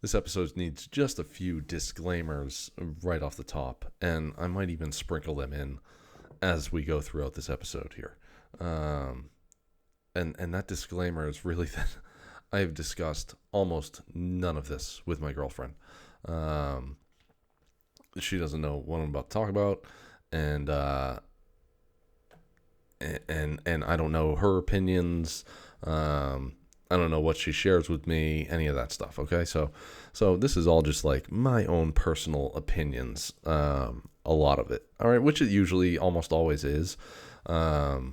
This episode needs just a few disclaimers right off the top, and I might even sprinkle them in as we go throughout this episode here. And that disclaimer is really that I have discussed almost none of this with my girlfriend. She doesn't know what I'm about to talk about, and I don't know her opinions. I don't know what she shares with me, any of that stuff. Okay, so this is all just like my own personal opinions. A lot of it, all right, which it usually almost always is. Talking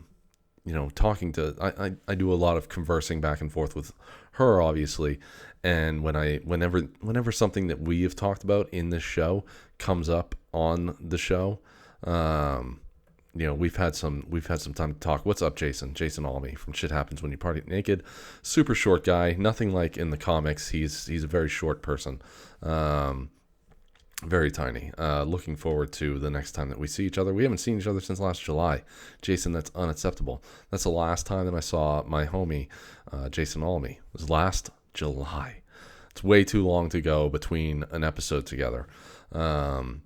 to I do a lot of conversing back and forth with her, obviously, and whenever something that we have talked about in this show comes up on the show, we've had some time to talk. What's up, Jason? Jason Almy from Shit Happens When You Party Naked. Super short guy, nothing like in the comics. He's a very short person, very tiny. Looking forward to the next time that we see each other. We haven't seen each other since last July. Jason, that's unacceptable. That's the last time that I saw my homie, Jason Almy. It was last July. It's way too long to go between an episode together.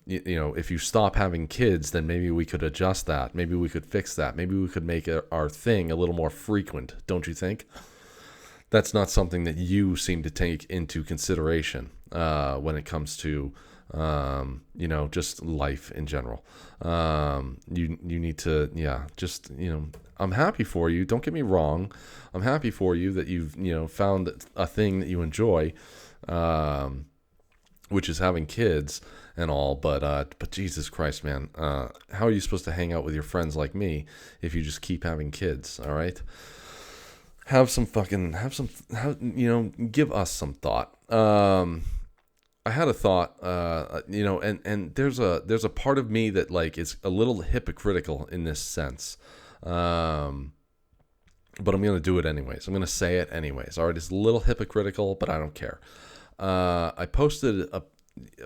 If you stop having kids, then maybe we could adjust that. Maybe we could fix that. Maybe we could make our thing a little more frequent. Don't you think? That's not something that you seem to take into consideration when it comes to just life in general. You need to, I'm happy for you. Don't get me wrong. I'm happy for you that you've, found a thing that you enjoy, which is having kids and all. But Jesus Christ, man, how are you supposed to hang out with your friends like me if you just keep having kids? All right. Give us some thought. I had a thought, and there's a part of me that like is a little hypocritical in this sense, but I'm gonna do it anyways. I'm gonna say it anyways. All right, it's a little hypocritical, but I don't care. I posted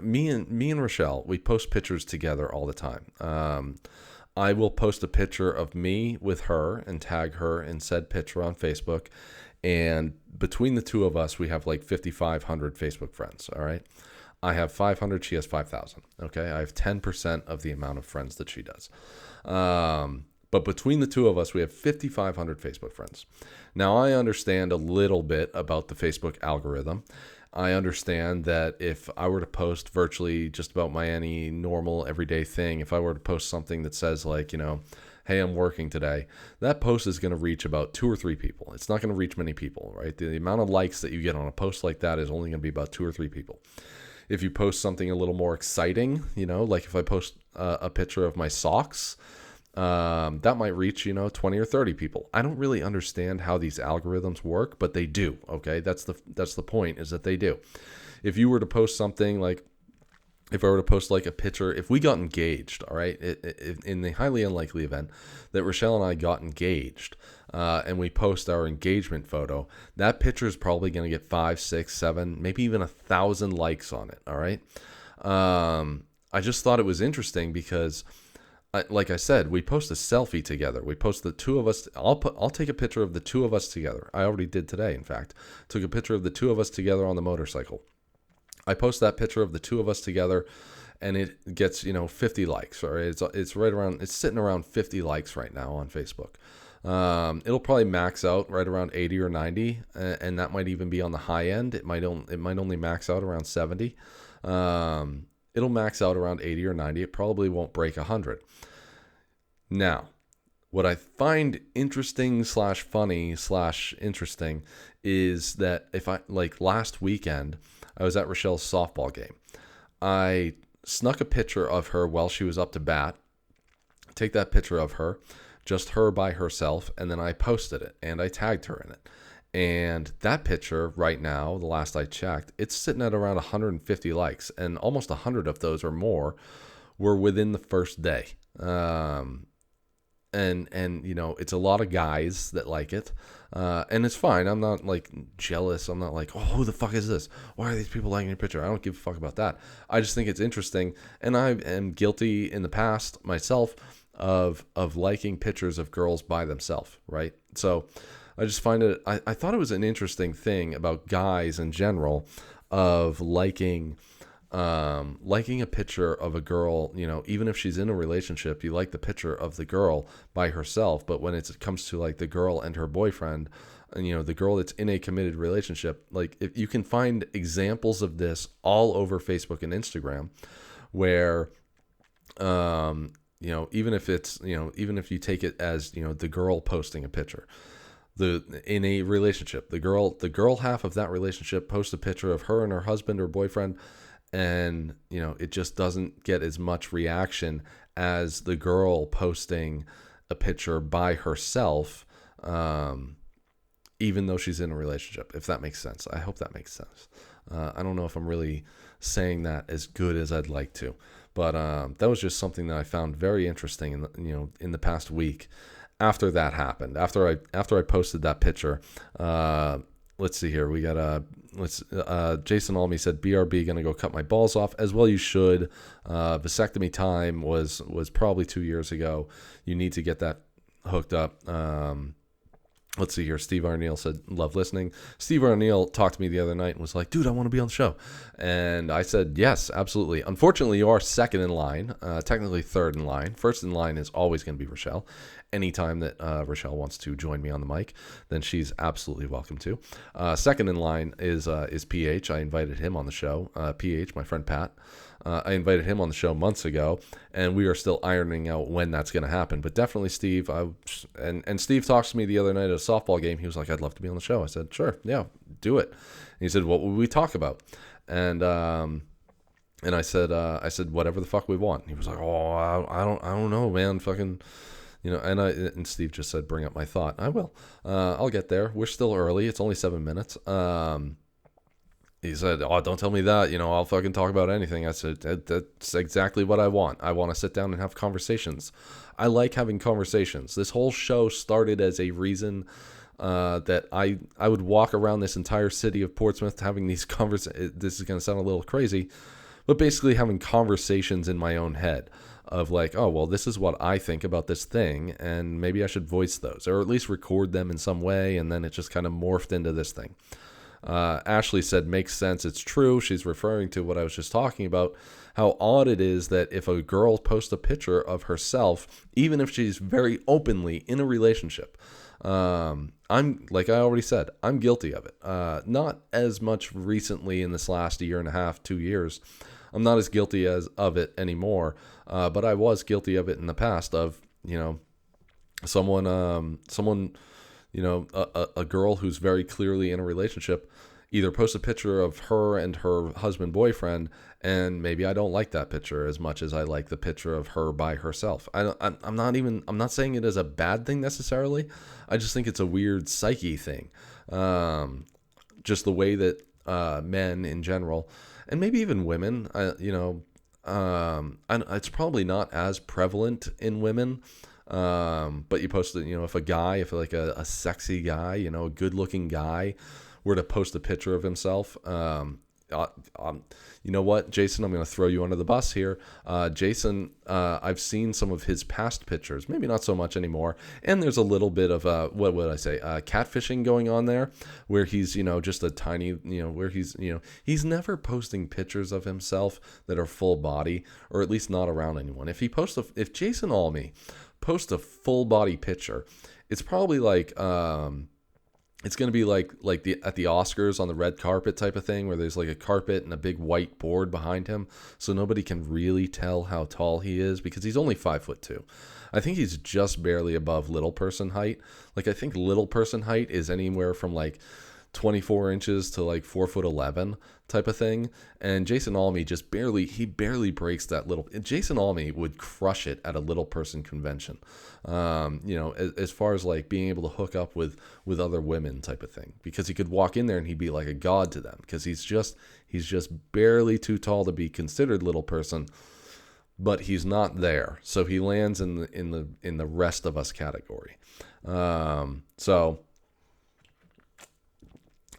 me and Rochelle. We post pictures together all the time. I will post a picture of me with her and tag her in said picture on Facebook. And between the two of us, we have like 5,500 Facebook friends. All right. I have 500. She has 5,000. Okay. I have 10% of the amount of friends that she does. But between the two of us, we have 5,500 Facebook friends. Now, I understand a little bit about the Facebook algorithm. I understand that if I were to post virtually just about any normal everyday thing, if I were to post something that says like, hey, I'm working today, that post is going to reach about 2 or 3 people. It's not going to reach many people, right? The amount of likes that you get on a post like that is only going to be about 2 or 3 people. If you post something a little more exciting, like if I post a picture of my socks, that might reach, 20 or 30 people. I don't really understand how these algorithms work, but they do. Okay. That's the point, is that they do. If you were to post something like, if I were to post like a picture, if we got engaged, all right, in the highly unlikely event that Rochelle and I got engaged, and we post our engagement photo, that picture is probably going to get 5, 6, 7, maybe even 1,000 likes on it. All right. I just thought it was interesting because, like I said, we post a selfie together. We post the two of us. I'll take a picture of the two of us together. I already did today, in fact. Took a picture of the two of us together on the motorcycle. I post that picture of the two of us together, and it gets 50 likes. Or it's right around. It's sitting around 50 likes right now on Facebook. It'll probably max out right around 80 or 90, and that might even be on the high end. It might only max out around 70. It'll max out around 80 or 90. It probably won't break 100. Now, what I find interesting / funny / interesting is that if I, like last weekend, I was at Rochelle's softball game. I snuck a picture of her while she was up to bat. Take that picture of her, just her by herself, and then I posted it and I tagged her in it. And that picture right now, the last I checked, it's sitting at around 150 likes, and almost 100 of those or more were within the first day. And it's a lot of guys that like it, and it's fine. I'm not like jealous. I'm not like, oh, who the fuck is this? Why are these people liking your picture? I don't give a fuck about that. I just think it's interesting, and I am guilty in the past myself of liking pictures of girls by themselves, right? So I just find it, I thought it was an interesting thing about guys in general, of liking a picture of a girl, even if she's in a relationship, you like the picture of the girl by herself. But when it comes to like the girl and her boyfriend, and the girl that's in a committed relationship, like if you can find examples of this all over Facebook and Instagram, where even if it's even if you take it as the girl posting a picture, in a relationship, the girl half of that relationship posts a picture of her and her husband or boyfriend, and it just doesn't get as much reaction as the girl posting a picture by herself, even though she's in a relationship, if that makes sense. I hope that makes sense. I don't know if I'm really saying that as good as I'd like to, but that was just something that I found very interesting in the past week after that happened. After I posted that picture. Let's see here. We got Jason Almy said, BRB gonna go cut my balls off. As well you should. Vasectomy time was probably 2 years ago. You need to get that hooked up. Let's see here. Steve Arneal said, love listening. Steve Arneal talked to me the other night and was like, dude, I want to be on the show. And I said, yes, absolutely. Unfortunately, you are second in line, technically third in line. First in line is always going to be Rochelle. Anytime that Rochelle wants to join me on the mic, then she's absolutely welcome to. Second in line is PH. I invited him on the show. PH, my friend Pat. I invited him on the show months ago, and we are still ironing out when that's going to happen. But definitely Steve. And Steve talks to me the other night at a softball game. He was like, I'd love to be on the show. I said, sure, yeah, do it. And he said, what would we talk about? And I said, whatever the fuck we want. And he was like, oh, I don't know, man, fucking... and Steve just said, bring up my thought. I will. I'll get there. We're still early. It's only 7 minutes. He said, oh, don't tell me that. I'll fucking talk about anything. I said, that's exactly what I want. I want to sit down and have conversations. I like having conversations. This whole show started as a reason that I would walk around this entire city of Portsmouth having these conversations. This is going to sound a little crazy, but basically having conversations in my own head of like, oh, well, this is what I think about this thing, and maybe I should voice those, or at least record them in some way, and then it just kind of morphed into this thing. Ashley said, makes sense, it's true. She's referring to what I was just talking about, how odd it is that if a girl posts a picture of herself, even if she's very openly in a relationship, I'm, like I already said, I'm guilty of it. Not as much recently in this last year and a half, 2 years. I'm not as guilty of it anymore, but I was guilty of it in the past of, someone, a girl who's very clearly in a relationship either post a picture of her and her husband, boyfriend, and maybe I don't like that picture as much as I like the picture of her by herself. I'm not saying it is a bad thing necessarily. I just think it's a weird psyche thing. Just the way that men in general, and maybe even women, it's probably not as prevalent in women. But you post it, if like a sexy guy, a good looking guy were to post a picture of himself, you know what, Jason, I'm going to throw you under the bus here. Jason, I've seen some of his past pictures, maybe not so much anymore. And there's a little bit of, what would I say, catfishing going on there, where he's, just a tiny, where he's never posting pictures of himself that are full body, or at least not around anyone. If Jason Almy post a full body picture, it's probably like it's going to be like at the Oscars on the red carpet type of thing, where there's like a carpet and a big white board behind him, so nobody can really tell how tall he is, because he's only 5'2". I think he's just barely above little person height. Like, I think little person height is anywhere from like 24 inches to like 4'11" type of thing. And Jason Almy barely breaks that little. Jason Almy would crush it at a little person convention. As far as like being able to hook up with other women type of thing, because he could walk in there and he'd be like a god to them, because he's just barely too tall to be considered little person, but he's not there. So he lands in the rest of us category.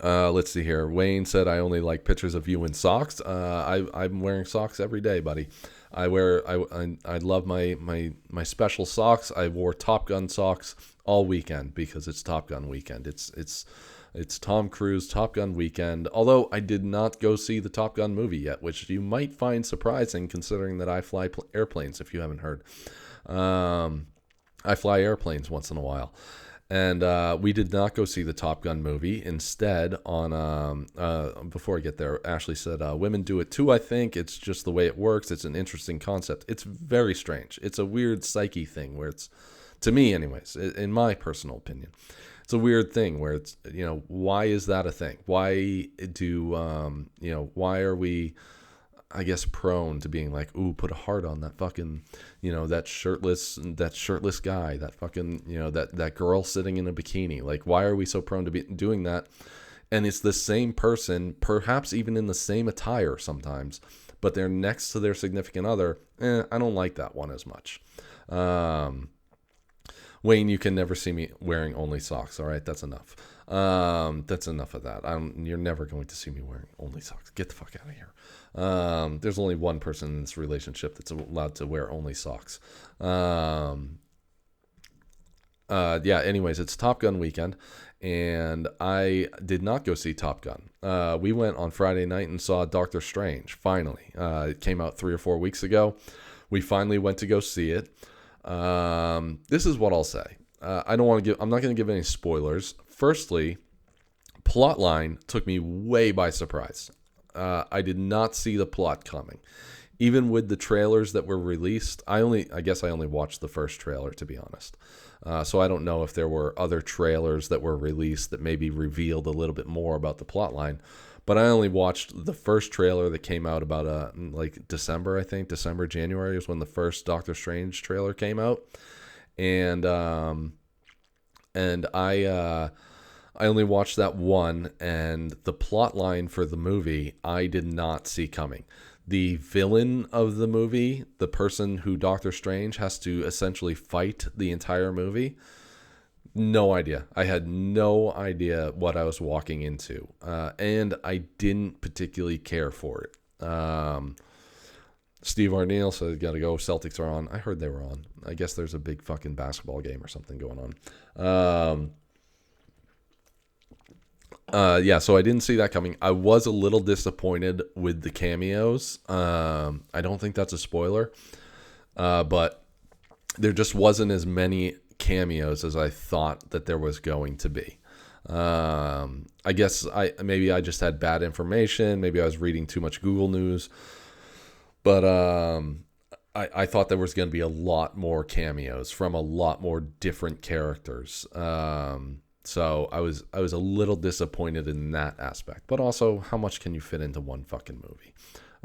Let's see here. Wayne said, I only like pictures of you in socks. I'm wearing socks every day, buddy. I love my special socks. I wore Top Gun socks all weekend because it's Top Gun weekend. It's It's Tom Cruise Top Gun weekend. Although I did not go see the Top Gun movie yet, which you might find surprising considering that I fly airplanes. If you haven't heard, I fly airplanes once in a while. And we did not go see the Top Gun movie. Instead, on before I get there, Ashley said, women do it too, I think. It's just the way it works. It's an interesting concept. It's very strange. It's a weird psyche thing where it's, to me anyways, in my personal opinion, it's a weird thing where it's, why is that a thing? Why do, why are we, I guess, prone to being like, ooh, put a heart on that fucking, that shirtless guy, that fucking, that girl sitting in a bikini. Like, why are we so prone to be doing that? And it's the same person, perhaps even in the same attire sometimes, but they're next to their significant other. I don't like that one as much. Wayne, you can never see me wearing only socks. All right, that's enough. That's enough of that. You're never going to see me wearing only socks. Get the fuck out of here. There's only one person in this relationship that's allowed to wear only socks. Anyways, it's Top Gun weekend, and I did not go see Top Gun. We went on Friday night and saw Doctor Strange, finally. It came out 3 or 4 weeks ago. We finally went to go see it. This is what I'll say. I'm not going to give any spoilers. Firstly, plotline took me way by surprise. I did not see the plot coming. Even with the trailers that were released, I guess I only watched the first trailer, to be honest. So I don't know if there were other trailers that were released that maybe revealed a little bit more about the plotline. But I only watched the first trailer that came out about December, I think. January is when the first Doctor Strange trailer came out. And I only watched that one, and the plot line for the movie I did not see coming. The villain of the movie, the person who Doctor Strange has to essentially fight the entire movie, no idea. I had no idea what I was walking into, and I didn't particularly care for it. Steve Arneal said, gotta go, Celtics are on. I heard they were on. I guess there's a big fucking basketball game or something going on. So I didn't see that coming. I was a little disappointed with the cameos. I don't think that's a spoiler, but there just wasn't as many cameos as I thought that there was going to be. I guess maybe I just had bad information. Maybe I was reading too much Google News, but I thought there was going to be a lot more cameos from a lot more different characters. So I was a little disappointed in that aspect, but also how much can you fit into one fucking movie?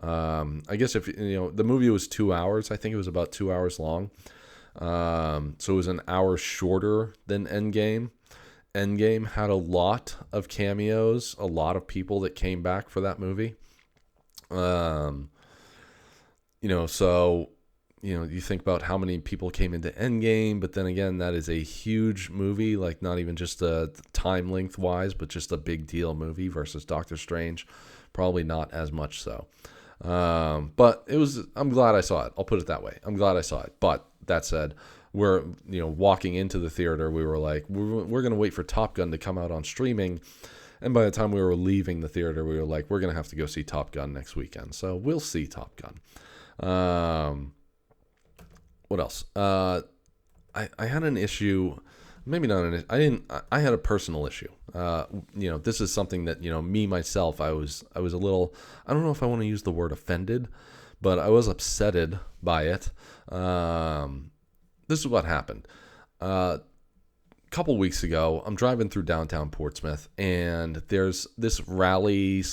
I guess if the movie was 2 hours, I think it was about 2 hours long. So it was an hour shorter than Endgame. Endgame had a lot of cameos, a lot of people that came back for that movie. You think about how many people came into Endgame, but then again, that is a huge movie, like not even just a time length wise, but just a big deal movie versus Doctor Strange. Probably not as much so. But I'm glad I saw it. I'll put it that way. I'm glad I saw it. But that said, we're walking into the theater, we were like, we're going to wait for Top Gun to come out on streaming. And by the time we were leaving the theater, we were like, we're going to have to go see Top Gun next weekend. So we'll see Top Gun. What else? I had an issue, maybe not an issue. I had a personal issue. This is something that, me, myself, I was a little, I don't know if I want to use the word offended, but I was upsetted by it. This is what happened. A couple weeks ago, I'm driving through downtown Portsmouth, and there's this rally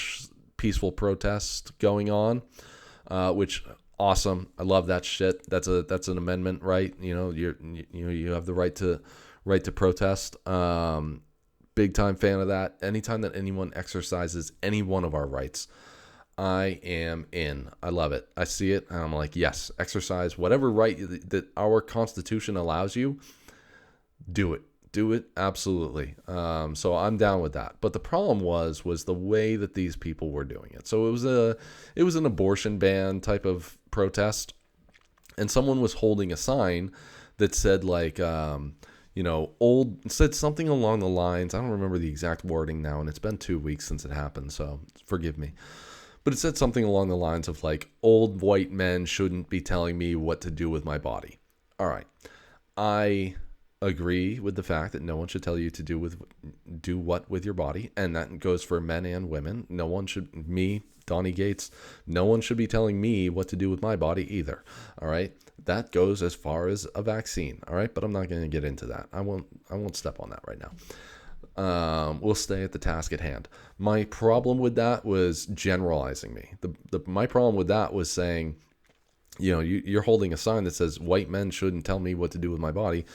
/ peaceful protest going on, which awesome. I love that shit. That's an amendment, right? You have the right to protest. Big time fan of that. Anytime that anyone exercises any one of our rights, I am in. I love it. I see it, and I'm like, yes, exercise whatever right that our Constitution allows you. Do it, absolutely. So I'm down with that. But the problem was the way that these people were doing it. So it was an abortion ban type of protest, and someone was holding a sign that said like, said something along the lines, I don't remember the exact wording now, and it's been 2 weeks since it happened, so forgive me. But it said something along the lines of like, old white men shouldn't be telling me what to do with my body. All right. I agree with the fact that no one should tell you to do what with your body, and that goes for men and women. No one should, me, Donnie Gates, no one should be telling me what to do with my body either. All right. That goes as far as a vaccine. All right. But I'm not going to get into that. I won't step on that right now. We'll stay at the task at hand. My problem with that was generalizing me. My problem with that was saying, you're holding a sign that says white men shouldn't tell me what to do with my body.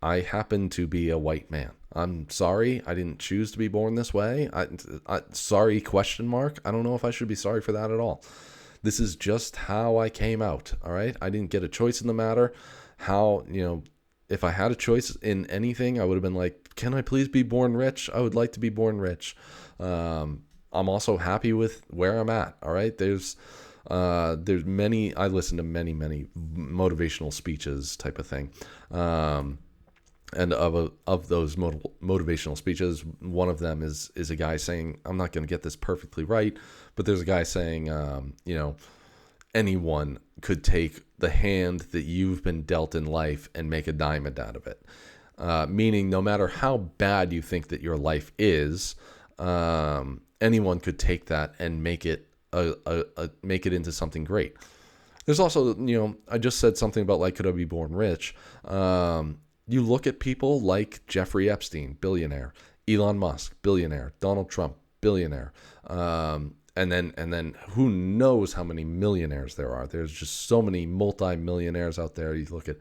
I happen to be a white man. I'm sorry. I didn't choose to be born this way. Sorry, question mark. I don't know if I should be sorry for that at all. This is just how I came out. All right. I didn't get a choice in the matter. If I had a choice in anything, I would have been like, can I please be born rich? I would like to be born rich. I'm also happy with where I'm at. All right. There's many, I listen to many motivational speeches type of thing. And of those motivational speeches, one of them is a guy saying, I'm not going to get this perfectly right, but there's a guy saying, anyone could take the hand that you've been dealt in life and make a diamond out of it. Meaning no matter how bad you think that your life is, anyone could take that and make it make it into something great. There's also, I just said something about like, could I be born rich? You look at people like Jeffrey Epstein, billionaire, Elon Musk, billionaire, Donald Trump, billionaire, and then who knows how many millionaires there are. There's just so many multi-millionaires out there. You look at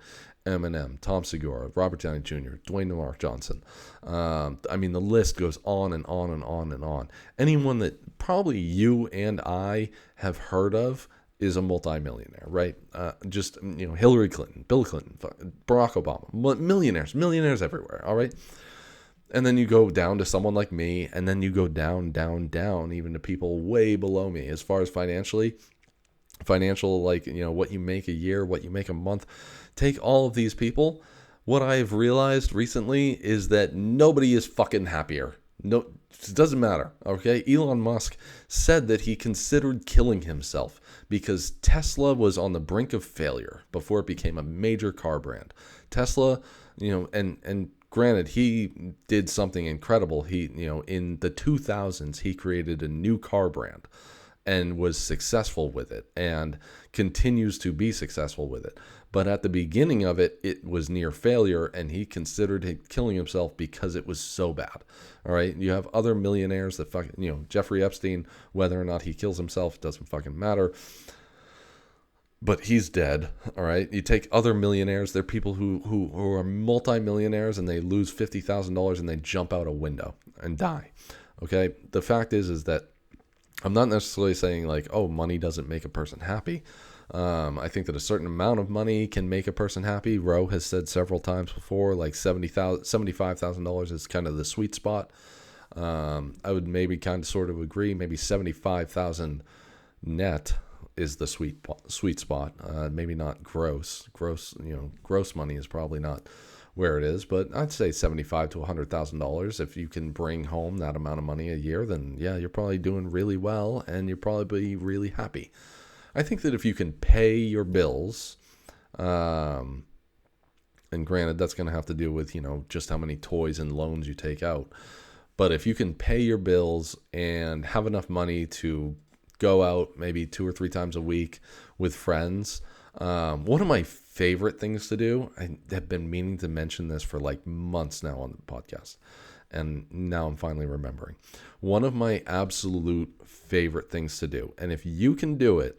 Eminem, Tom Segura, Robert Downey Jr., Dwayne The Rock Johnson. The list goes on and on and on and on. Anyone that probably you and I have heard of is a multimillionaire, right? Hillary Clinton, Bill Clinton, Barack Obama, millionaires everywhere, all right? And then you go down to someone like me, and then you go down, even to people way below me as far as financial, like, what you make a year, what you make a month. Take all of these people. What I've realized recently is that nobody is fucking happier. No, it doesn't matter, okay? Elon Musk said that he considered killing himself because Tesla was on the brink of failure before it became a major car brand. Tesla, and granted, he did something incredible. He, in the 2000s, he created a new car brand and was successful with it and continues to be successful with it. But at the beginning of it, it was near failure, and he considered killing himself because it was so bad. All right. You have other millionaires that Jeffrey Epstein, whether or not he kills himself, doesn't fucking matter. But he's dead. All right. You take other millionaires. They're people who are multimillionaires, and they lose $50,000 and they jump out a window and die. Okay. The fact is that I'm not necessarily saying like, oh, money doesn't make a person happy. I think that a certain amount of money can make a person happy. Roe has said several times before, like $75,000 is kind of the sweet spot. I would maybe kind of sort of agree. Maybe 75,000 net is the sweet spot. Maybe not gross. Gross money is probably not where it is, but I'd say $75,000 to $100,000. If you can bring home that amount of money a year, then yeah, you're probably doing really well, and you're probably really happy. I think that if you can pay your bills, and granted, that's going to have to do with, just how many toys and loans you take out. But if you can pay your bills and have enough money to go out maybe 2 or 3 times a week with friends, one of my favorite things to do, I have been meaning to mention this for like months now on the podcast, and now I'm finally remembering. One of my absolute favorite things to do, and if you can do it,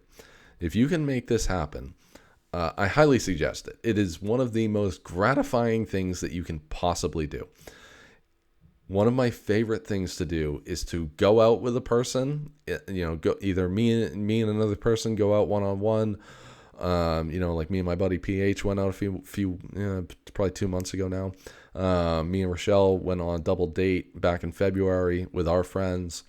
if you can make this happen, I highly suggest it. It is one of the most gratifying things that you can possibly do. One of my favorite things to do is to go out with a person, go either me and another person go out one-on-one. Like me and my buddy PH went out a few probably 2 months ago now. Me and Rochelle went on a double date back in February with our friends.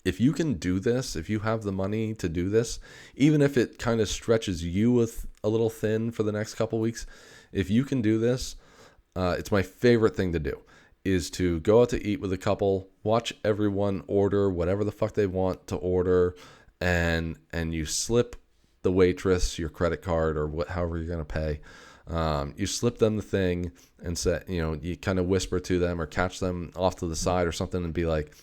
If you can do this, if you have the money to do this, even if it kind of stretches you a little thin for the next couple weeks, if you can do this, It's my favorite thing to do, is to go out to eat with a couple, watch everyone order whatever the fuck they want to order, and you slip the waitress your credit card or however you're gonna pay. You slip them the thing and say, you kind of whisper to them or catch them off to the side or something and be like,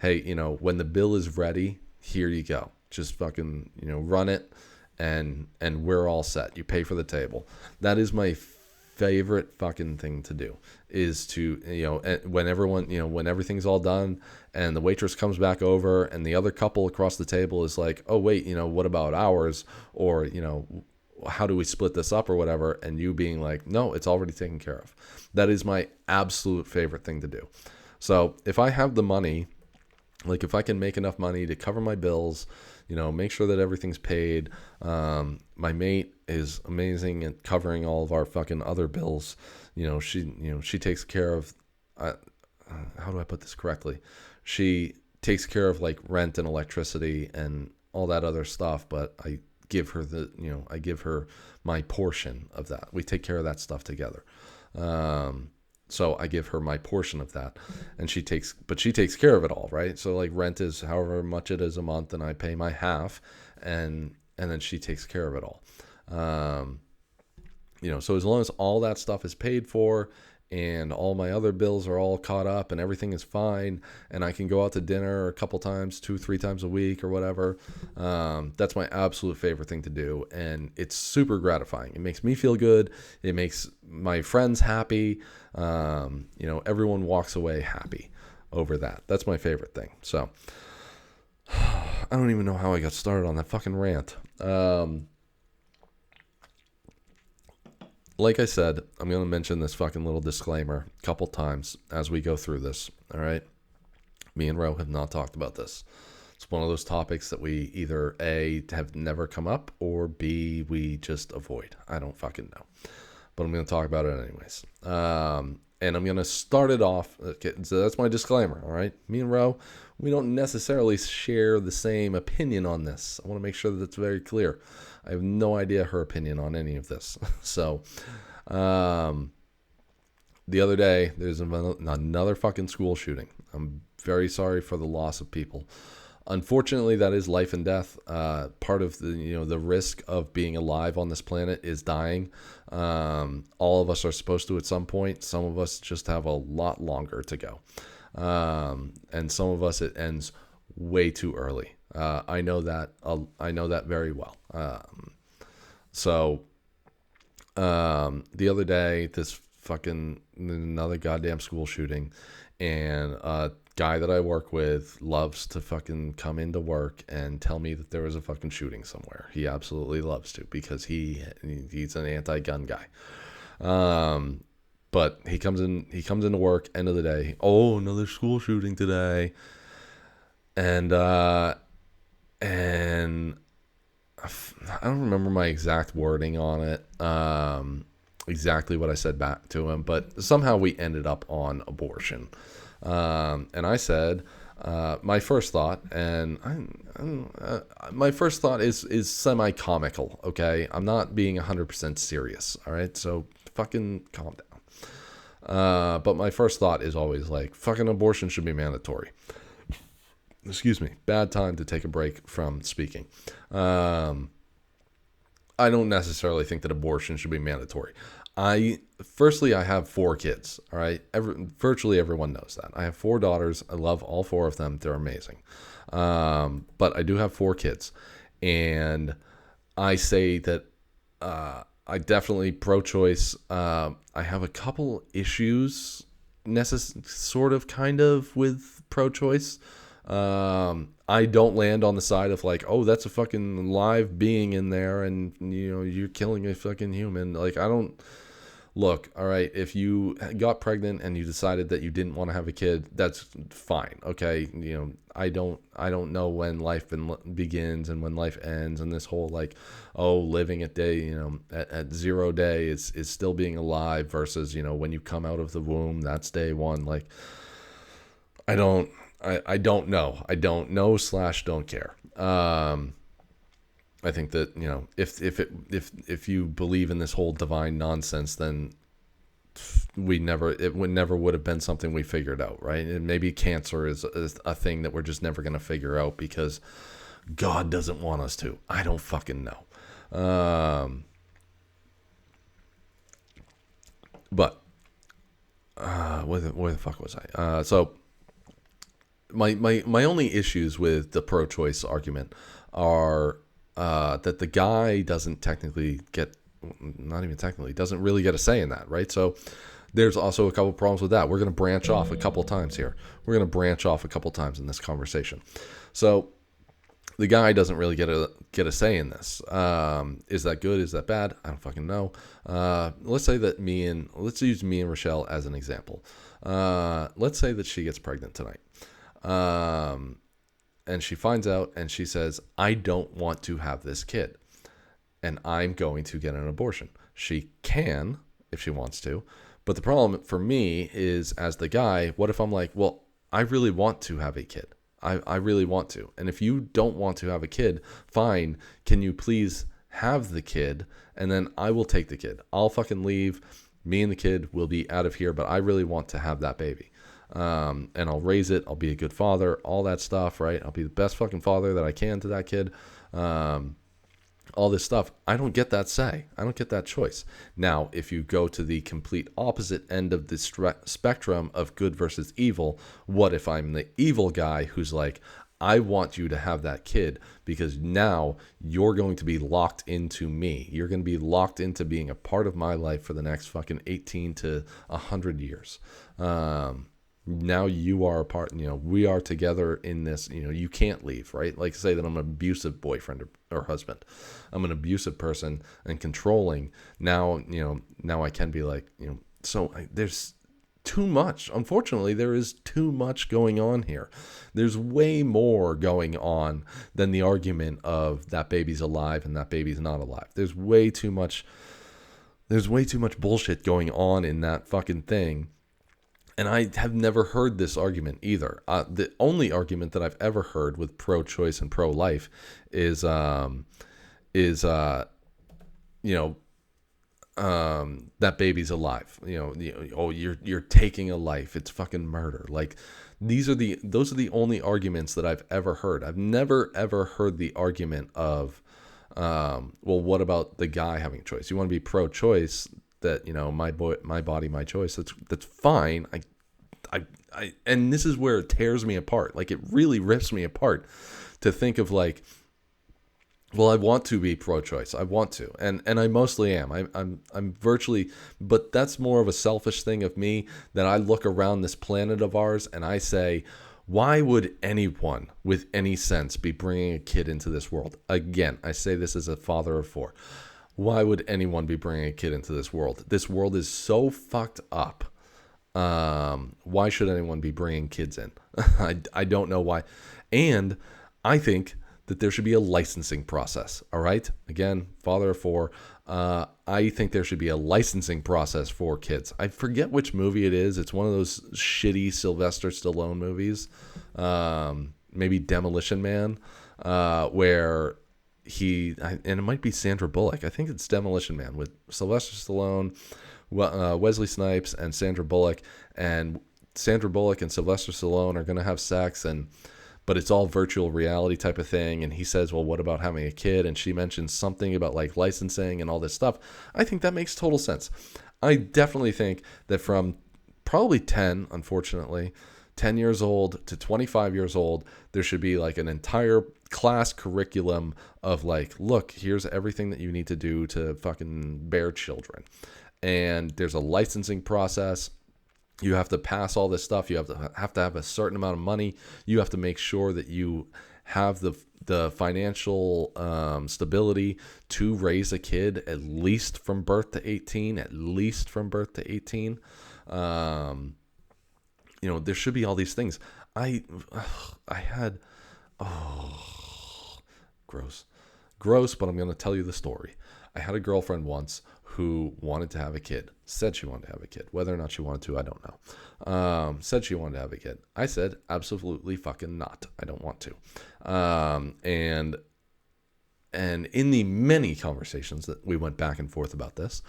hey, when the bill is ready, here you go. Just fucking, run it, and we're all set. You pay for the table. That is my favorite fucking thing to do, is to, when everyone, when everything's all done and the waitress comes back over and the other couple across the table is like, oh wait, what about ours? Or, how do we split this up or whatever? And you being like, no, it's already taken care of. That is my absolute favorite thing to do. So if I have the money, like if I can make enough money to cover my bills, make sure that everything's paid. My mate is amazing at covering all of our fucking other bills. She takes care of, how do I put this correctly? She takes care of like rent and electricity and all that other stuff, but I give her I give her my portion of that. We take care of that stuff together. So I give her my portion of that, and she takes care of it all, right? So like rent is however much it is a month, and I pay my half, and then she takes care of it all. So as long as all that stuff is paid for and all my other bills are all caught up and everything is fine, and I can go out to dinner a couple times, 2-3 times a week or whatever, that's my absolute favorite thing to do. And it's super gratifying. It makes me feel good. It makes my friends happy. Everyone walks away happy over that. That's my favorite thing. So I don't even know how I got started on that fucking rant. Like I said, I'm going to mention this fucking little disclaimer a couple times as we go through this, all right? Me and Ro have not talked about this. It's one of those topics that we either A, have never come up, or B, we just avoid. I don't fucking know. But I'm going to talk about it anyways. And I'm going to start it off. Okay, so that's my disclaimer, all right? Me and Ro, we don't necessarily share the same opinion on this. I want to make sure that it's very clear. I have no idea her opinion on any of this. So, the other day, there's another fucking school shooting. I'm very sorry for the loss of people. Unfortunately, that is life and death. Part of the risk of being alive on this planet is dying. All of us are supposed to at some point. Some of us just have a lot longer to go. And some of us, it ends way too early. I know that. I know that very well. The other day, this fucking another goddamn school shooting, and a guy that I work with loves to fucking come into work and tell me that there was a fucking shooting somewhere. He absolutely loves to, because he's an anti-gun guy. But he comes into work end of the day. Oh, another school shooting today. And I don't remember my exact wording on it, exactly what I said back to him, but somehow we ended up on abortion. And I said, my first thought, and my first thought is semi-comical, okay? I'm not being 100% serious, all right? So fucking calm down. But my first thought is always like, fucking abortion should be mandatory. Excuse me, bad time to take a break from speaking. I don't necessarily think that abortion should be mandatory. Firstly, I have 4 kids, all right? Virtually everyone knows that. I have 4 daughters. I love all 4 of them. They're amazing. But I do have 4 kids. And I say that I definitely pro-choice. I have a couple issues, sort of, kind of, with pro-choice. I don't land on the side of like, oh, that's a fucking live being in there and you're killing a fucking human. Like, I don't look, all right, if you got pregnant and you decided that you didn't want to have a kid, that's fine. Okay. I don't know when life begins and when life ends, and this whole like, oh, living at day, at 0 day is still being alive versus, when you come out of the womb, that's day 1. Like, I don't know. I don't know / don't care. I think that, if you believe in this whole divine nonsense, then it would have been something we figured out, right? And maybe cancer is a thing that we're just never going to figure out because God doesn't want us to. I don't fucking know. But where the fuck was I? So my only issues with the pro-choice argument are that the guy doesn't technically get, not even technically, doesn't really get a say in that, right? So there's also a couple problems with that. We're going to branch off a couple times here. We're going to branch off a couple times in this conversation. So the guy doesn't really get a say in this. Is that good? Is that bad? I don't fucking know. Let's say that let's use me and Rochelle as an example. Let's say that she gets pregnant tonight. And she finds out and she says, I don't want to have this kid and I'm going to get an abortion. She can, if she wants to. But the problem for me is, as the guy, what if I'm like, well, I really want to have a kid. I really want to. And if you don't want to have a kid, fine. Can you please have the kid? And then I will take the kid. I'll fucking leave. Me and the kid will be out of here, but I really want to have that baby. And I'll raise it. I'll be a good father, all that stuff, right? I'll be the best fucking father that I can to that kid. All this stuff. I don't get that say. I don't get that choice. Now, if you go to the complete opposite end of the spectrum of good versus evil, what if I'm the evil guy who's like, I want you to have that kid because now you're going to be locked into me. You're going to be locked into being a part of my life for the next fucking 18 to 100 years. Now you are a part, we are together in this, you can't leave, right? Like say that I'm an abusive boyfriend or husband. I'm an abusive person and controlling. Now I can be like, there's too much. Unfortunately, there is too much going on here. There's way more going on than the argument of that baby's alive and that baby's not alive. There's way too much bullshit going on in that fucking thing. And I have never heard this argument either. The only argument that I've ever heard with pro-choice and pro-life is that baby's alive. You're taking a life. It's fucking murder. Like those are the only arguments that I've ever heard. I've never ever heard the argument of, well, what about the guy having a choice? You want to be pro-choice? That my body, my choice. That's fine. I and this is where it tears me apart. Like it really rips me apart to think of like, well, I want to be pro-choice. I want to, and I mostly am. I'm virtually, but that's more of a selfish thing of me that I look around this planet of ours and I say, why would anyone with any sense be bringing a kid into this world? Again, I say this as a father of 4. Why would anyone be bringing a kid into this world? This world is so fucked up. Why should anyone be bringing kids in? I don't know why. And I think that there should be a licensing process. All right. Again, father of 4. I think there should be a licensing process for kids. I forget which movie it is. It's one of those shitty Sylvester Stallone movies. Maybe Demolition Man, where and it might be Sandra Bullock. I think it's Demolition Man with Sylvester Stallone, Wesley Snipes, and Sandra Bullock. And Sandra Bullock and Sylvester Stallone are going to have sex, but it's all virtual reality type of thing. And he says, well, what about having a kid? And she mentions something about like licensing and all this stuff. I think that makes total sense. I definitely think that from probably 10 years old to 25 years old, there should be like an entire class curriculum of like, look, here's everything that you need to do to fucking bear children. And there's a licensing process. You have to pass all this stuff. You have to have a certain amount of money. You have to make sure that you have the financial stability to raise a kid at least from birth to 18. There should be all these things. Gross, but I'm going to tell you the story. I had a girlfriend once who wanted to have a kid, said she wanted to have a kid. Whether or not she wanted to, I don't know. Said she wanted to have a kid. I said, absolutely fucking not. I don't want to. And in the many conversations that we went back and forth about this,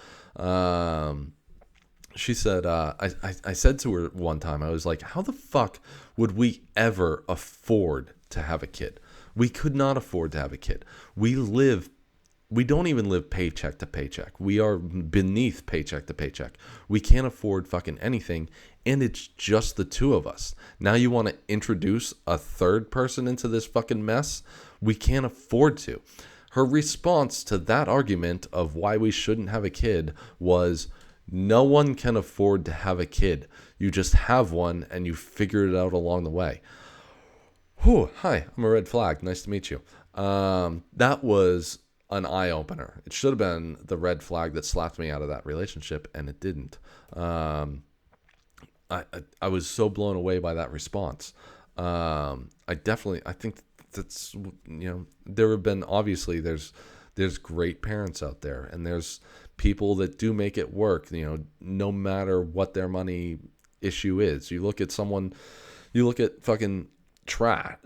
she said, I said to her one time, I was like, how the fuck would we ever afford to have a kid? We could not afford to have a kid. We don't even live paycheck to paycheck. We are beneath paycheck to paycheck. We can't afford fucking anything. And it's just the two of us. Now you want to introduce a third person into this fucking mess? We can't afford to. Her response to that argument of why we shouldn't have a kid was, no one can afford to have a kid. You just have one and you figure it out along the way. Whew, hi, I'm a red flag. Nice to meet you. That was an eye-opener. It should have been the red flag that slapped me out of that relationship, and it didn't. I I was so blown away by that response. I think that's, there have been, obviously there's great parents out there, and there's people that do make it work, no matter what their money issue is. You look at fucking trash.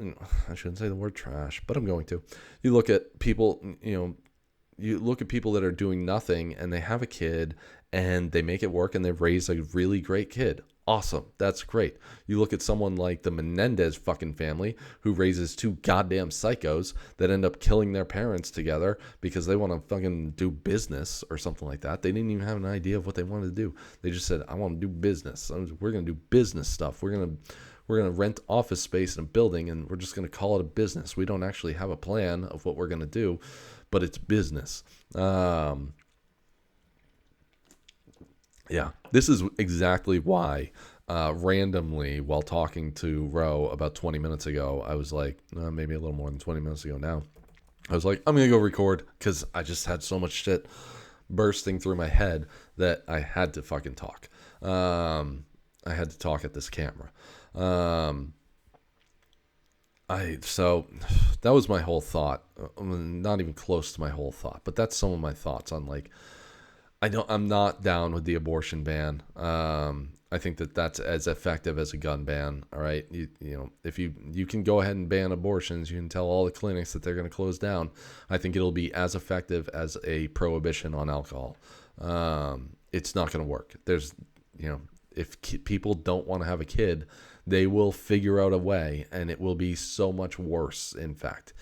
I shouldn't say the word trash, but I'm going to. You look at people, you look at people that are doing nothing and they have a kid and they make it work and they've raised a really great kid. Awesome. That's great. You look at someone like the Menendez fucking family who raises two goddamn psychos that end up killing their parents together because they want to fucking do business or something like that. They didn't even have an idea of what they wanted to do. They just said, I want to do business. We're going to do business stuff. We're going to rent office space in a building and we're just going to call it a business. We don't actually have a plan of what we're going to do, but it's business. Yeah, this is exactly why randomly while talking to Ro about 20 minutes ago, I was like, maybe a little more than 20 minutes ago now, I was like, I'm going to go record because I just had so much shit bursting through my head that I had to fucking talk. I had to talk at this camera. So that was my whole thought. Not even close to my whole thought, but that's some of my thoughts on I'm not down with the abortion ban. I think that that's as effective as a gun ban. All right. If you can go ahead and ban abortions, you can tell all the clinics that they're going to close down. I think it'll be as effective as a prohibition on alcohol. It's not going to work. If people don't want to have a kid, they will figure out a way, and it will be so much worse. In fact,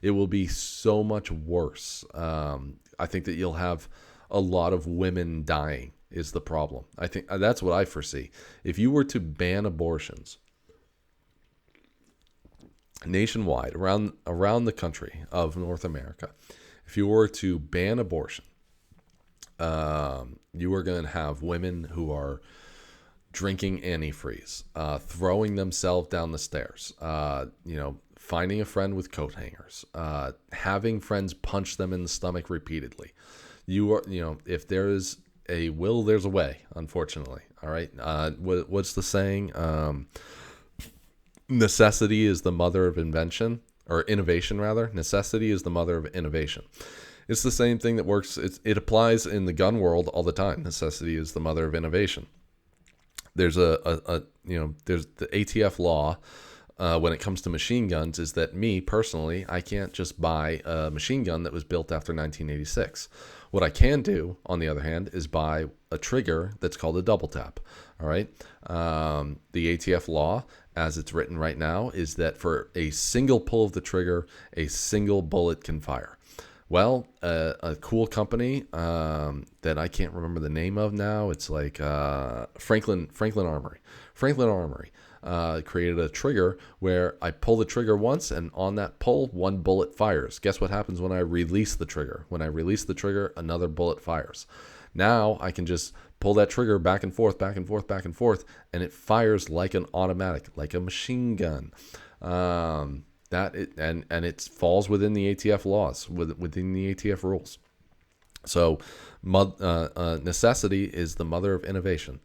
it will be so much worse. I think that you'll have a lot of women dying is the problem. I think that's what I foresee. If you were to ban abortions nationwide, around the country of North America, if you were to ban abortion, you are going to have women who are drinking antifreeze, throwing themselves down the stairs, finding a friend with coat hangers, having friends punch them in the stomach repeatedly. If there is a will, there's a way, unfortunately. All right. What's the saying? Necessity is the mother of invention, or innovation rather. Necessity is the mother of innovation. It's the same thing that works. It applies in the gun world all the time. Necessity is the mother of innovation. There's there's the ATF law. When it comes to machine guns, is that me personally, I can't just buy a machine gun that was built after 1986. What I can do, on the other hand, is buy a trigger that's called a double tap. All right. The ATF law, as it's written right now, is that for a single pull of the trigger, a single bullet can fire. Well, a cool company that I can't remember the name of now. It's like Franklin Armory. Franklin Armory created a trigger where I pull the trigger once, and on that pull, one bullet fires. Guess what happens when I release the trigger? When I release the trigger, another bullet fires. Now I can just pull that trigger back and forth, back and forth, back and forth, and it fires like an automatic, like a machine gun. And it falls within the ATF laws, within the ATF rules. So necessity is the mother of innovation.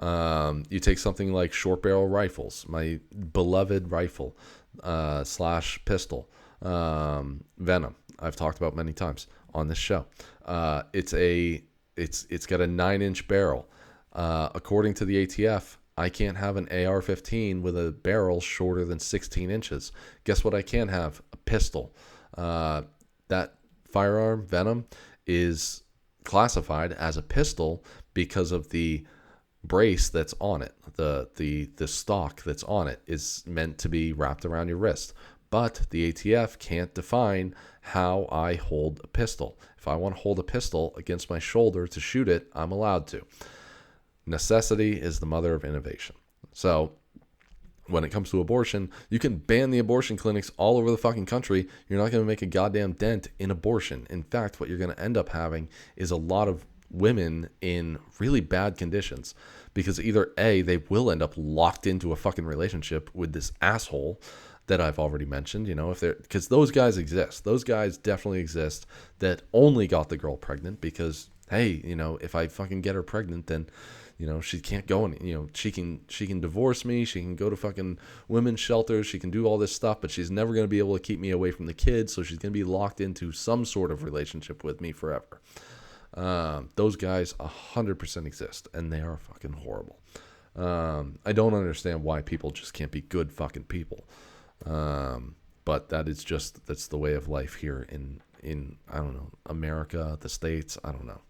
You take something like short barrel rifles, my beloved rifle / pistol, Venom. I've talked about many times on this show. It's got a 9-inch barrel. According to the ATF, I can't have an AR-15 with a barrel shorter than 16 inches. Guess what I can have? A pistol. That firearm, Venom, is classified as a pistol because of the brace that's on it, the stock that's on it, is meant to be wrapped around your wrist. But the ATF can't define how I hold a pistol. If I want to hold a pistol against my shoulder to shoot it, I'm allowed to. Necessity is the mother of innovation. So when it comes to abortion, you can ban the abortion clinics all over the fucking country. You're not going to make a goddamn dent in abortion. In fact, what you're going to end up having is a lot of women in really bad conditions, because either A, they will end up locked into a fucking relationship with this asshole that I've already mentioned, if they're, because those guys exist. Those guys definitely exist that only got the girl pregnant because, hey, if I fucking get her pregnant, then, she can't go and, she can divorce me. She can go to fucking women's shelters. She can do all this stuff, but she's never going to be able to keep me away from the kids. So she's going to be locked into some sort of relationship with me forever. Those guys 100% exist, and they are fucking horrible. I don't understand why people just can't be good fucking people. But that's the way of life here in I don't know, America, the States, I don't know.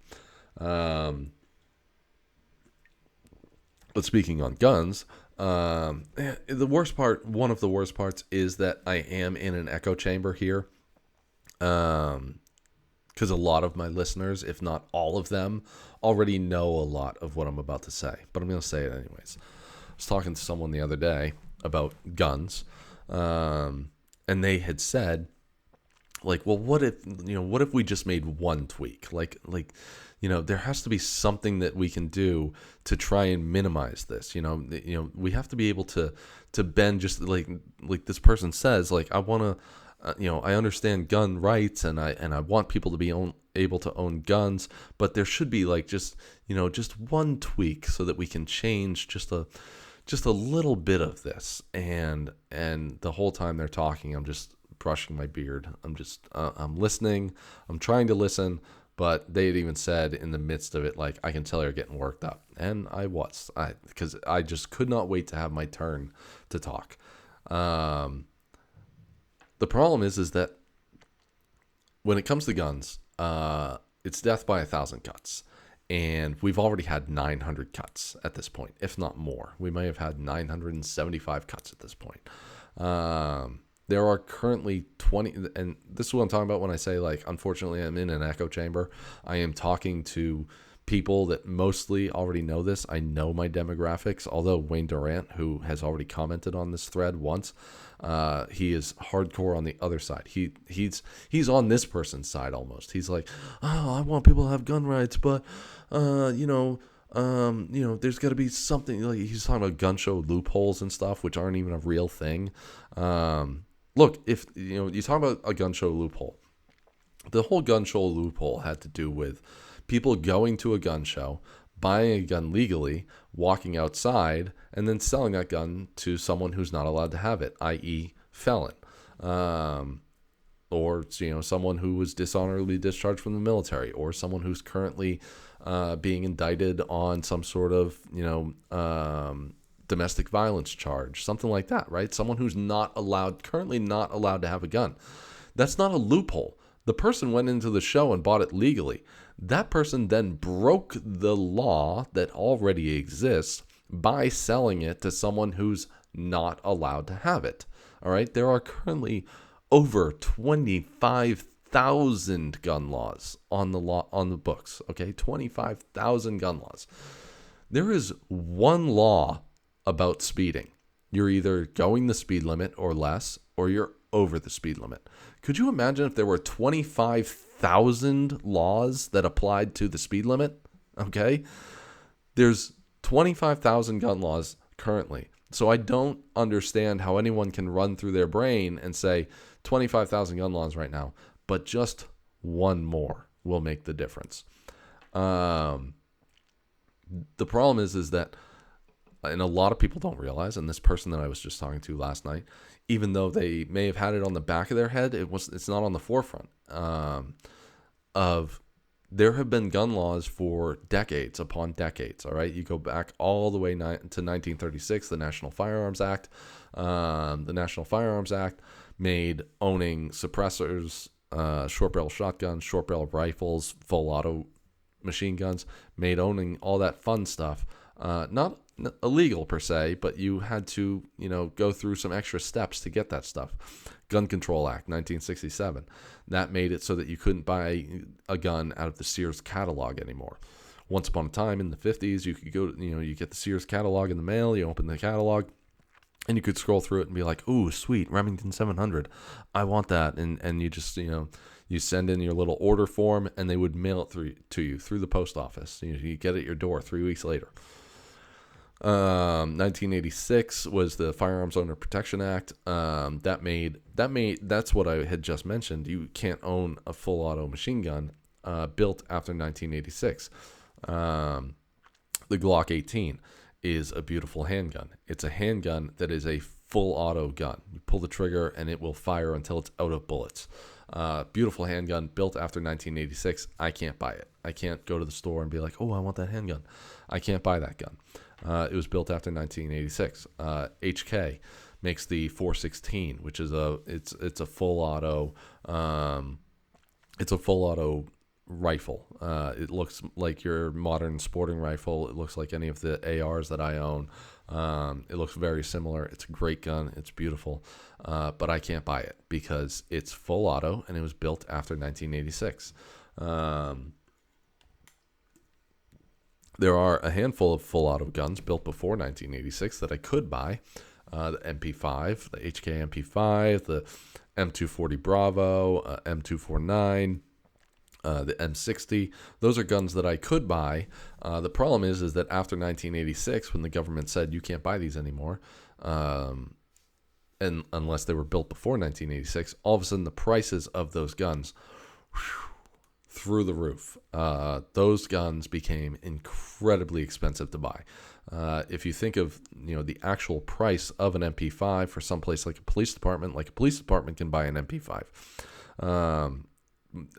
But speaking on guns, one of the worst parts is that I am in an echo chamber here. Because a lot of my listeners, if not all of them, already know a lot of what I'm about to say. But I'm going to say it anyways. I was talking to someone the other day about guns, and they had said, like, well, what if we just made one tweak? Like, there has to be something that we can do to try and minimize this. We have to be able to bend, just like this person says, like, I want to, I understand gun rights and I want people to be able to own guns, but there should be like just one tweak so that we can change just a little bit of this. And the whole time they're talking, I'm just brushing my beard. I'm listening. I'm trying to listen, but they had even said in the midst of it, like, I can tell you're getting worked up. And I was, because I just could not wait to have my turn to talk. The problem is that when it comes to guns, it's death by 1,000 cuts. And we've already had 900 cuts at this point, if not more. We may have had 975 cuts at this point. There are currently 20, and this is what I'm talking about when I say, like, unfortunately, I'm in an echo chamber. I am talking to people that mostly already know this. I know my demographics, although Wayne Durant, who has already commented on this thread once, he is hardcore on the other side. He's on this person's side almost. He's like, oh, I want people to have gun rights, but there's got to be something. Like, he's talking about gun show loopholes and stuff, which aren't even a real thing. Look, if you talk about a gun show loophole, the whole gun show loophole had to do with people going to a gun show, buying a gun legally, walking outside, and then selling that gun to someone who's not allowed to have it, i.e. felon. Or someone who was dishonorably discharged from the military, or someone who's currently being indicted on some sort of domestic violence charge, something like that, right? Someone who's currently not allowed to have a gun. That's not a loophole. The person went into the show and bought it legally. That person then broke the law that already exists by selling it to someone who's not allowed to have it. All right? There are currently over 25,000 gun laws on the books. Okay? 25,000 gun laws. There is one law about speeding. You're either going the speed limit or less, or you're over the speed limit. Could you imagine if there were 25,000 laws that applied to the speed limit? Okay? There's 25,000 gun laws currently. So I don't understand how anyone can run through their brain and say 25,000 gun laws right now, but just one more will make the difference. The problem is that, and a lot of people don't realize, and this person that I was just talking to last night, even though they may have had it on the back of their head, it's not on the forefront of. There have been gun laws for decades upon decades. All right, you go back all the way to 1936, the National Firearms Act. The National Firearms Act made owning suppressors, short barrel shotguns, short barrel rifles, full auto machine guns, made owning all that fun stuff Not illegal per se, but you had to, go through some extra steps to get that stuff. Gun Control Act, 1967. That made it so that you couldn't buy a gun out of the Sears catalog anymore. Once upon a time in the 50s, you could go, you get the Sears catalog in the mail, you open the catalog, and you could scroll through it and be like, ooh, sweet, Remington 700. I want that. And you just, you send in your little order form, and they would mail it to you through the post office. You get it at your door 3 weeks later. 1986 was the Firearms Owner Protection Act. That's what I had just mentioned. You can't own a full auto machine gun built after 1986. The Glock 18 is a beautiful handgun. It's a handgun that is a full auto gun. You pull the trigger and it will fire until it's out of bullets. Beautiful handgun built after 1986. I can't buy it. I can't go to the store and be like, oh, I want that handgun. I can't buy that gun. It was built after 1986. HK makes the 416, which is it's a full auto. It's a full auto rifle. It looks like your modern sporting rifle. It looks like any of the ARs that I own. It looks very similar. It's a great gun. It's beautiful. But I can't buy it because it's full auto and it was built after 1986. There are a handful of full auto guns built before 1986 that I could buy. The MP5, the HK MP5, the M240 Bravo, M249, the M60. Those are guns that I could buy. The problem is that after 1986, when the government said you can't buy these anymore, and unless they were built before 1986, all of a sudden the prices of those guns through the roof. Those guns became incredibly expensive to buy. If you think of the actual price of an MP5 for someplace like a police department can buy an MP5.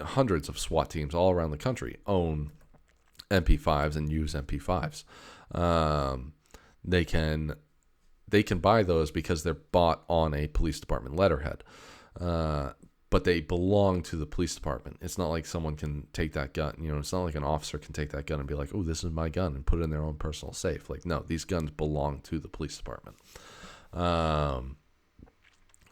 Hundreds of SWAT teams all around the country own MP5s and use MP5s. They can buy those because they're bought on a police department letterhead. But they belong to the police department. It's not like someone can take that gun. It's not like an officer can take that gun and be like, oh, this is my gun, and put it in their own personal safe. Like, no, these guns belong to the police department.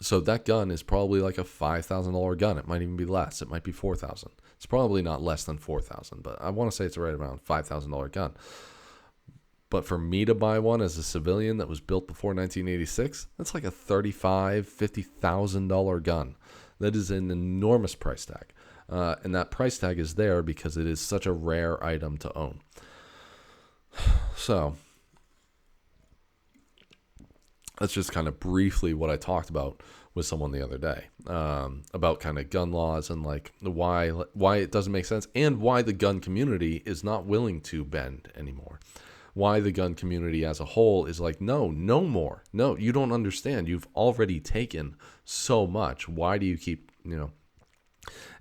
So that gun is probably like a $5,000 gun. It might even be less. It might be $4,000. It's probably not less than $4,000, but I want to say it's right around $5,000 gun. But for me to buy one as a civilian that was built before 1986, that's like a $35,000, $50,000 gun. That is an enormous price tag. And that price tag is there because it is such a rare item to own. So that's just kind of briefly what I talked about with someone the other day, about kind of gun laws and like why it doesn't make sense, and why the gun community is not willing to bend anymore. Why the gun community as a whole is like, no more. No, you don't understand. You've already taken so much. Why do you keep,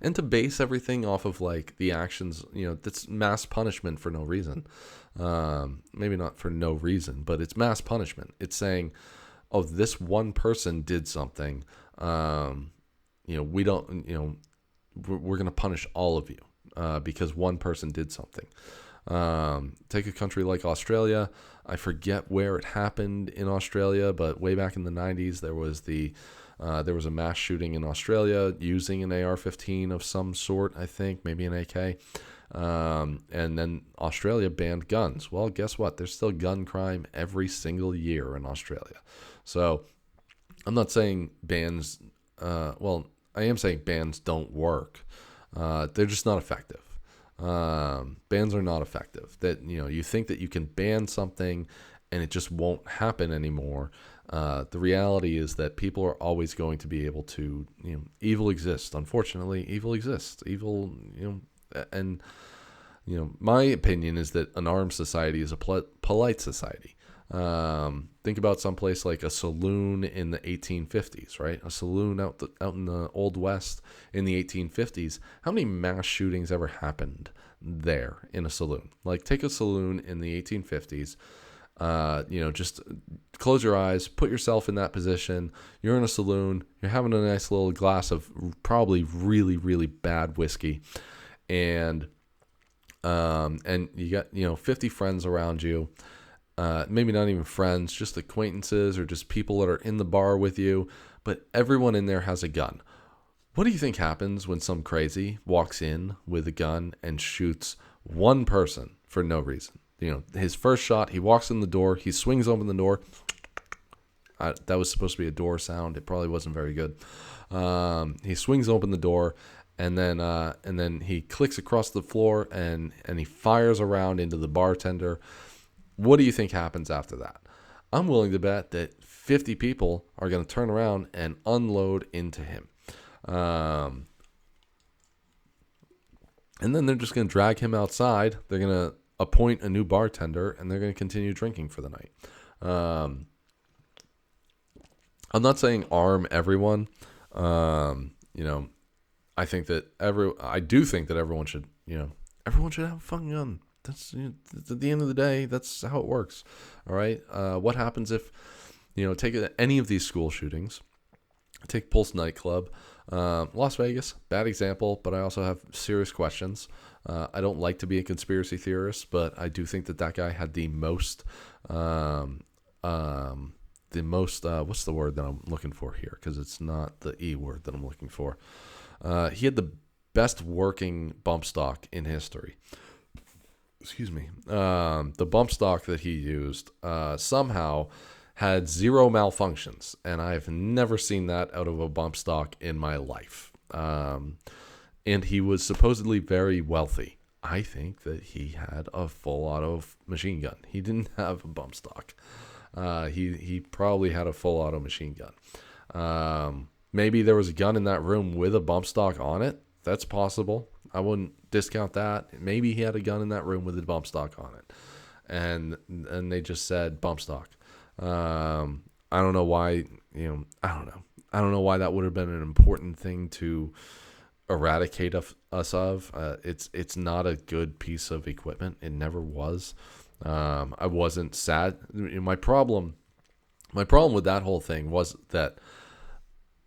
and to base everything off of like the actions, that's mass punishment for no reason. Maybe not for no reason, but it's mass punishment. It's saying, oh, this one person did something. We don't, we're going to punish all of you because one person did something. Take a country like Australia. I forget where it happened in Australia, but way back in the 90s, there was a mass shooting in Australia using an AR-15 of some sort, I think, maybe an AK. And then Australia banned guns. Well, guess what? There's still gun crime every single year in Australia. So I'm not saying bans, I am saying bans don't work. They're just not effective. Bans are not effective. That you think that you can ban something and it just won't happen anymore. The reality is that people are always going to be able to, evil exists. Unfortunately, evil exists. Evil, and my opinion is that an armed society is a polite society. Think about someplace like a saloon in the 1850s, right? A saloon out in the Old West in the 1850s. How many mass shootings ever happened there in a saloon? Like, take a saloon in the 1850s. Just close your eyes, put yourself in that position. You're in a saloon. You're having a nice little glass of probably really, really bad whiskey, and you got 50 friends around you. maybe not even friends, just acquaintances or just people that are in the bar with you, but everyone in there has a gun. What do you think happens when some crazy walks in with a gun and shoots one person for no reason? His first shot, he walks in the door, he swings open the door. That was supposed to be a door sound. It probably wasn't very good. He swings open the door, and then he clicks across the floor, and he fires a round into the bartender. What do you think happens after that? I'm willing to bet that 50 people are going to turn around and unload into him. And then they're just going to drag him outside. They're going to appoint a new bartender, and they're going to continue drinking for the night. I'm not saying arm everyone. I do think that everyone should have a fucking gun. That's at the end of the day, that's how it works. All right. What happens if, take any of these school shootings, take Pulse nightclub, Las Vegas, bad example, but I also have serious questions. I don't like to be a conspiracy theorist, but I do think that guy had the most, what's the word that I'm looking for here? Because it's not the E word that I'm looking for. He had the best working bump stock in history. Excuse me. The bump stock that he used somehow had zero malfunctions, and I've never seen that out of a bump stock in my life. And he was supposedly very wealthy. I think that he had a full auto machine gun. He didn't have a bump stock. He probably had a full auto machine gun. Maybe there was a gun in that room with a bump stock on it. That's possible. I wouldn't discount that. Maybe he had a gun in that room with a bump stock on it, and they just said bump stock. I don't know why. I don't know why that would have been an important thing to eradicate us of. It's not a good piece of equipment. It never was. I wasn't sad. My problem with that whole thing was that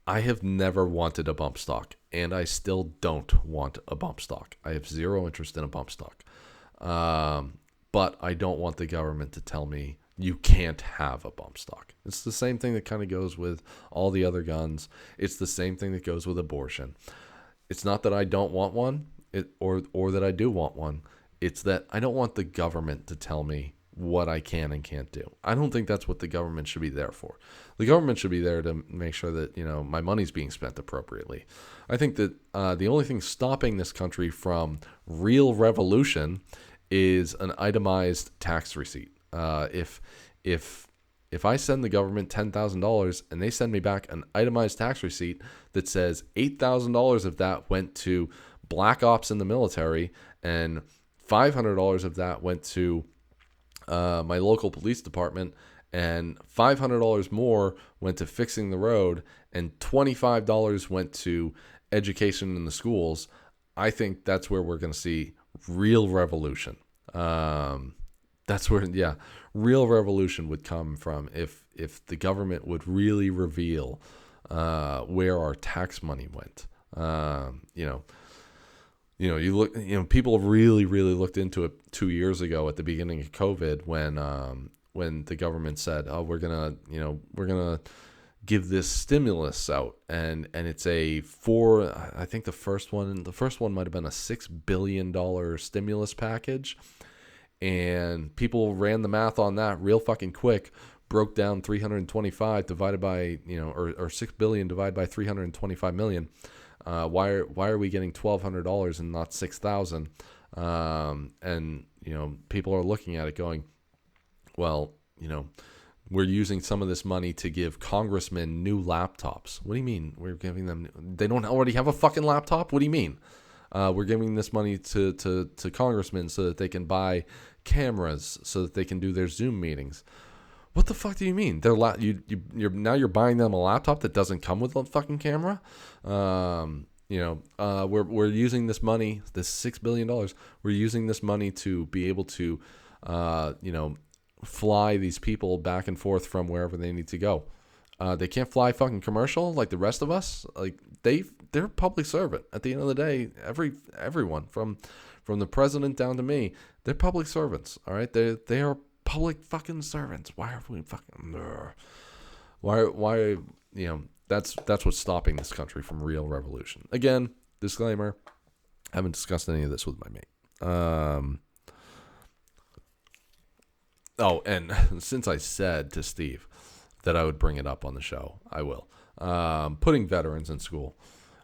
I have never wanted a bump stock, and I still don't want a bump stock. I have zero interest in a bump stock. But I don't want the government to tell me you can't have a bump stock. It's the same thing that kind of goes with all the other guns. It's the same thing that goes with abortion. It's not that I don't want one, or that I do want one. It's that I don't want the government to tell me what I can and can't do. I don't think that's what the government should be there for. The government should be there to make sure that, my money's being spent appropriately. I think that the only thing stopping this country from real revolution is an itemized tax receipt. If I send the government $10,000 and they send me back an itemized tax receipt that says $8,000 of that went to black ops in the military and $500 of that went to my local police department, and $500 more went to fixing the road, and $25 went to education in the schools, I think that's where we're going to see real revolution. That's where, real revolution would come from if the government would really reveal where our tax money went. You look. People really, really looked into it 2 years ago at the beginning of COVID when the government said, "Oh, we're gonna give this stimulus out," and it's I think the first one might have been a $6 billion stimulus package, and people ran the math on that real fucking quick, broke down 325 divided by or 6 billion divided by 325 million. Why are we getting $1,200 and not $6,000? And people are looking at it going, well, we're using some of this money to give congressmen new laptops. What do you mean we're giving them? They don't already have a fucking laptop? What do you mean? We're giving this money to congressmen so that they can buy cameras so that they can do their Zoom meetings. What the fuck do you mean? You're buying them a laptop that doesn't come with a fucking camera. We're using this money, this $6 billion. We're using this money to be able to, fly these people back and forth from wherever they need to go. They can't fly fucking commercial like the rest of us. Like they're a public servant. At the end of the day, everyone from the president down to me, they're public servants. All right, they are public fucking servants. Why are we fucking... Why, that's what's stopping this country from real revolution. Again, disclaimer, I haven't discussed any of this with my mate. Oh, and since I said to Steve that I would bring it up on the show, I will. Putting veterans in school.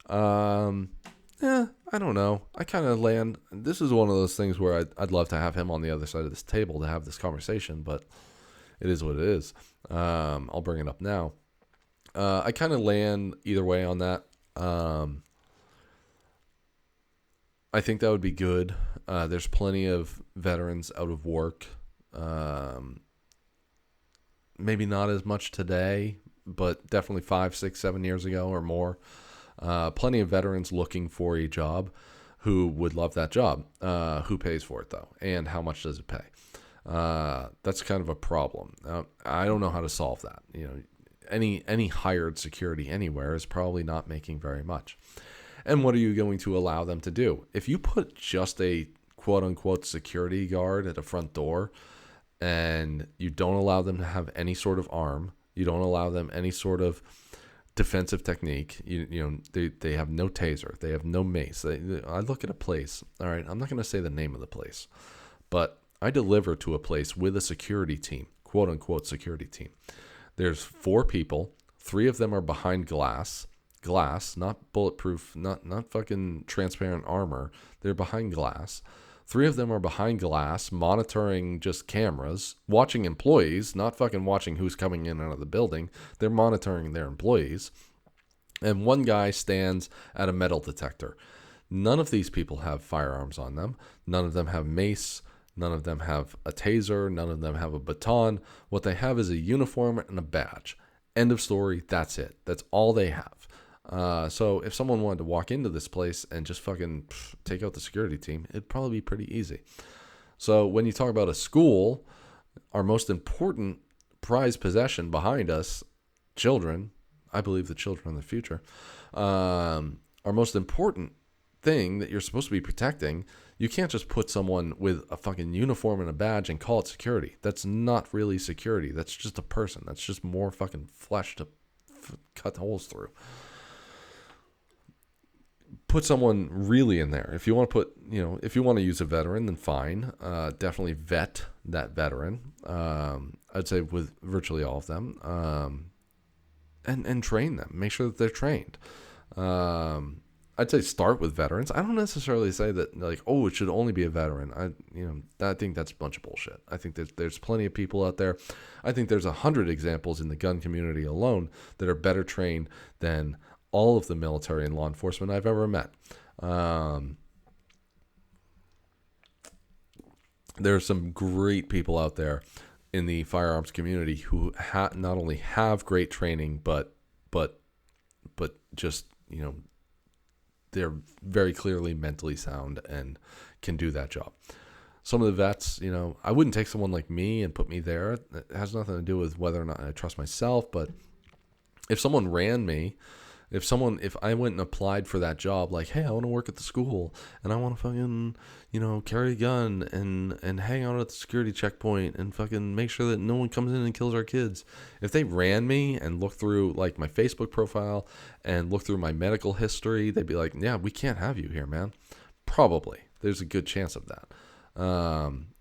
I don't know. I kind of land. This is one of those things where I'd love to have him on the other side of this table to have this conversation, but it is what it is. I'll bring it up now. I kind of land either way on that. I think that would be good. There's plenty of veterans out of work. Maybe not as much today, but definitely 5, 6, 7 years ago or more. Plenty of veterans looking for a job who would love that job. Who pays for it though? And how much does it pay? That's kind of a problem. I don't know how to solve that. Any hired security anywhere is probably not making very much. And what are you going to allow them to do? If you put just a quote unquote security guard at the front door and you don't allow them to have any sort of arm, you don't allow them any sort of defensive technique, they have no taser, they have no mace. I look at a place, all right, I'm not going to say the name of the place, but I deliver to a place with a security team, quote unquote security team. There's 4 people, 3 of them are behind glass, not bulletproof, not fucking transparent armor. They're behind glass. 3 of them are behind glass, monitoring just cameras, watching employees, not fucking watching who's coming in and out of the building. They're monitoring their employees. And 1 guy stands at a metal detector. None of these people have firearms on them. None of them have mace. None of them have a taser. None of them have a baton. What they have is a uniform and a badge. End of story. That's it. That's all they have. So if someone wanted to walk into this place and just fucking take out the security team, it'd probably be pretty easy. So when you talk about a school, our most important prized possession behind us, children, I believe the children are the future, our most important thing that you're supposed to be protecting, you can't just put someone with a fucking uniform and a badge and call it security. That's not really security. That's just a person. That's just more fucking flesh to cut holes through. Put someone really in there. If you want to put, if you want to use a veteran, then fine. Definitely vet that veteran. I'd say with virtually all of them. And train them. Make sure that they're trained. I'd say start with veterans. I don't necessarily say that it should only be a veteran. I think that's a bunch of bullshit. I think there's plenty of people out there. I think there's 100 examples in the gun community alone that are better trained than all of the military and law enforcement I've ever met. There are some great people out there in the firearms community who not only have great training, but just, they're very clearly mentally sound and can do that job. Some of the vets, I wouldn't take someone like me and put me there. It has nothing to do with whether or not I trust myself, but if someone ran me, if I went and applied for that job, like, hey, I want to work at the school and I want to fucking, carry a gun and hang out at the security checkpoint and fucking make sure that no one comes in and kills our kids. If they ran me and looked through like my Facebook profile and looked through my medical history, they'd be like, yeah, we can't have you here, man. Probably. There's a good chance of that.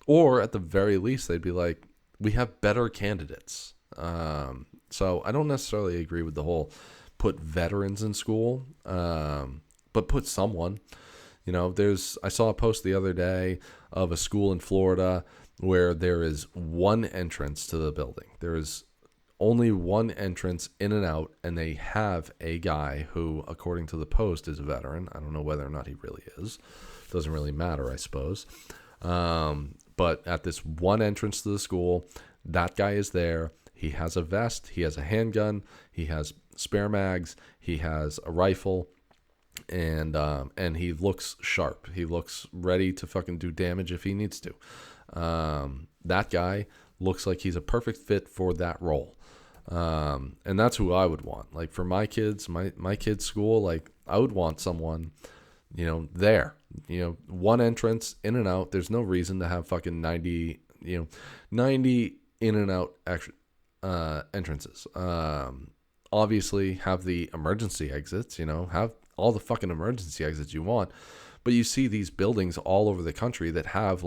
Or at the very least, they'd be like, we have better candidates. So I don't necessarily agree with the whole put veterans in school, but put someone. I saw a post the other day of a school in Florida where there is one entrance to the building. There is only one entrance in and out, and they have a guy who, according to the post, is a veteran. I don't know whether or not he really is. Doesn't really matter, I suppose. But at this one entrance to the school, that guy is there. He has a vest. He has a handgun. He has spare mags. He has a rifle. And he looks sharp. He looks ready to fucking do damage if he needs to. That guy looks like he's a perfect fit for that role. And that's who I would want. Like for my kids, my kids' school, like I would want someone, there, one entrance in and out. There's no reason to have fucking 90, 90 in and out entrances. Obviously have the emergency exits, have all the fucking emergency exits you want. But you see these buildings all over the country that have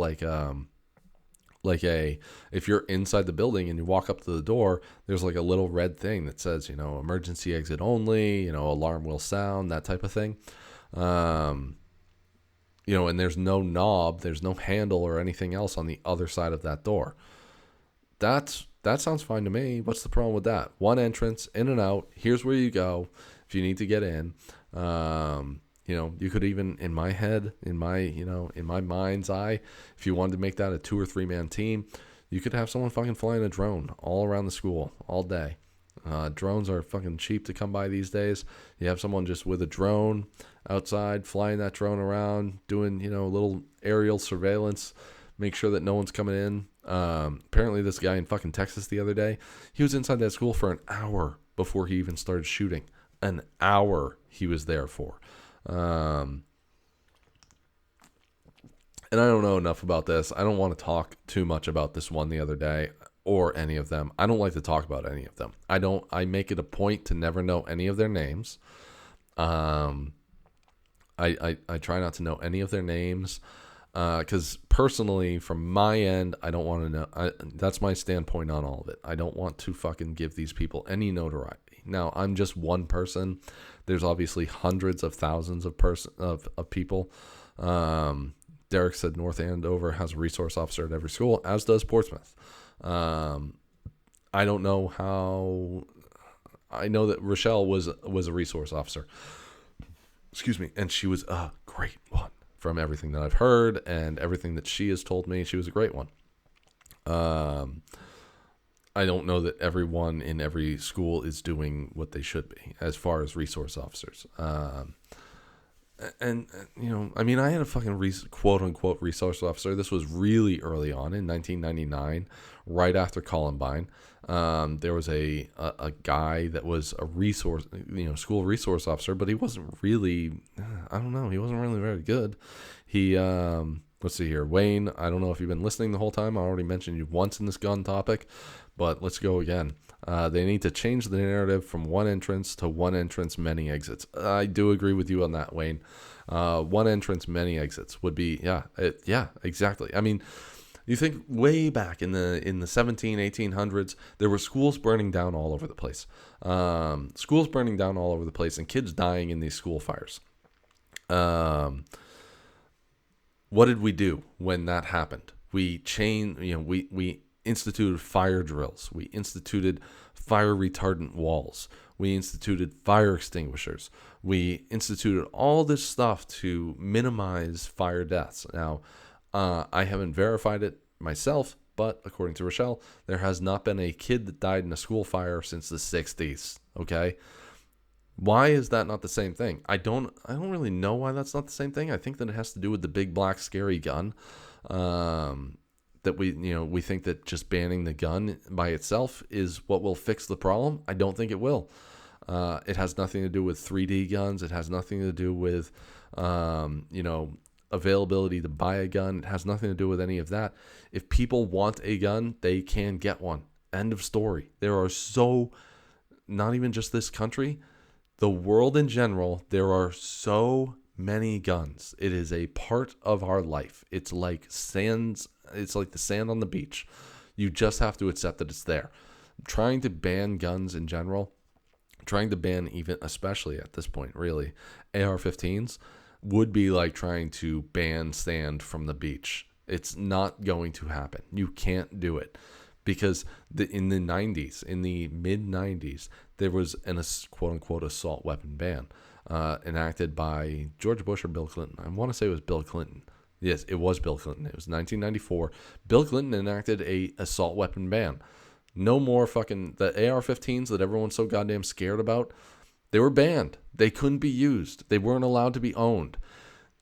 if you're inside the building and you walk up to the door, there's like a little red thing that says, emergency exit only, alarm will sound, that type of thing. And there's no knob, there's no handle or anything else on the other side of that door. That sounds fine to me. What's the problem with that? One entrance, in and out. Here's where you go if you need to get in. You could even, in my head, in my mind's eye, if you wanted to make that a 2 or 3 man team, you could have someone fucking flying a drone all around the school all day. Drones are fucking cheap to come by these days. You have someone just with a drone outside, flying that drone around, doing, little aerial surveillance, make sure that no one's coming in. Apparently this guy in fucking Texas the other day, he was inside that school for an hour before he even started shooting. An hour he was there for. And I don't know enough about this. I don't want to talk too much about this one the other day or any of them. I don't like to talk about any of them. I make it a point to never know any of their names. I try not to know any of their names. Because personally, from my end, I don't want to know. That's my standpoint on all of it. I don't want to fucking give these people any notoriety. Now, I'm just one person. There's obviously hundreds of thousands of people. Derek said North Andover has a resource officer at every school, as does Portsmouth. I don't know how. I know that Rochelle was a resource officer. Excuse me, and she was a great one. From everything that I've heard and everything that she has told me, she was a great one. I don't know that everyone in every school is doing what they should be as far as resource officers. I had a fucking quote unquote resource officer. This was really early on in 1999, right after Columbine. There was a guy that was a school resource officer, but he wasn't really, he wasn't really very good. He, let's see here, Wayne, I don't know if you've been listening the whole time. I already mentioned you once in this gun topic, but let's go again. They need to change the narrative from one entrance to one entrance, many exits. I do agree with you on that, Wayne. One entrance, many exits would be, exactly. I mean, you think way back in the 1800s, there were schools burning down all over the place. And kids dying in these school fires. What did we do when that happened? We instituted fire drills. We instituted fire retardant walls. We instituted fire extinguishers. We instituted all this stuff to minimize fire deaths. Now, I haven't verified it myself, but according to Rochelle, there has not been a kid that died in a school fire since the 60s. Okay? Why is that not the same thing? I don't really know why that's not the same thing. I think that it has to do with the big black scary gun. That we think that just banning the gun by itself is what will fix the problem. I don't think it will. It has nothing to do with 3D guns. It has nothing to do with availability to buy a gun. It has nothing to do with any of that. If people want a gun, they can get one. End of story. There are not even just this country, the world in general, there are so many guns. It is a part of our life. It's like the sand on the beach. You just have to accept that it's there. Trying to ban guns in general, trying to ban even, especially at this point, really, AR-15s, would be like trying to ban sand from the beach. It's not going to happen. You can't do it. Because in the mid-90s, there was a quote-unquote assault weapon ban enacted by George Bush or Bill Clinton. I want to say it was Bill Clinton. Yes, it was Bill Clinton. It was 1994. Bill Clinton enacted a assault weapon ban. No more fucking the AR-15s that everyone's so goddamn scared about. They were banned. They couldn't be used. They weren't allowed to be owned.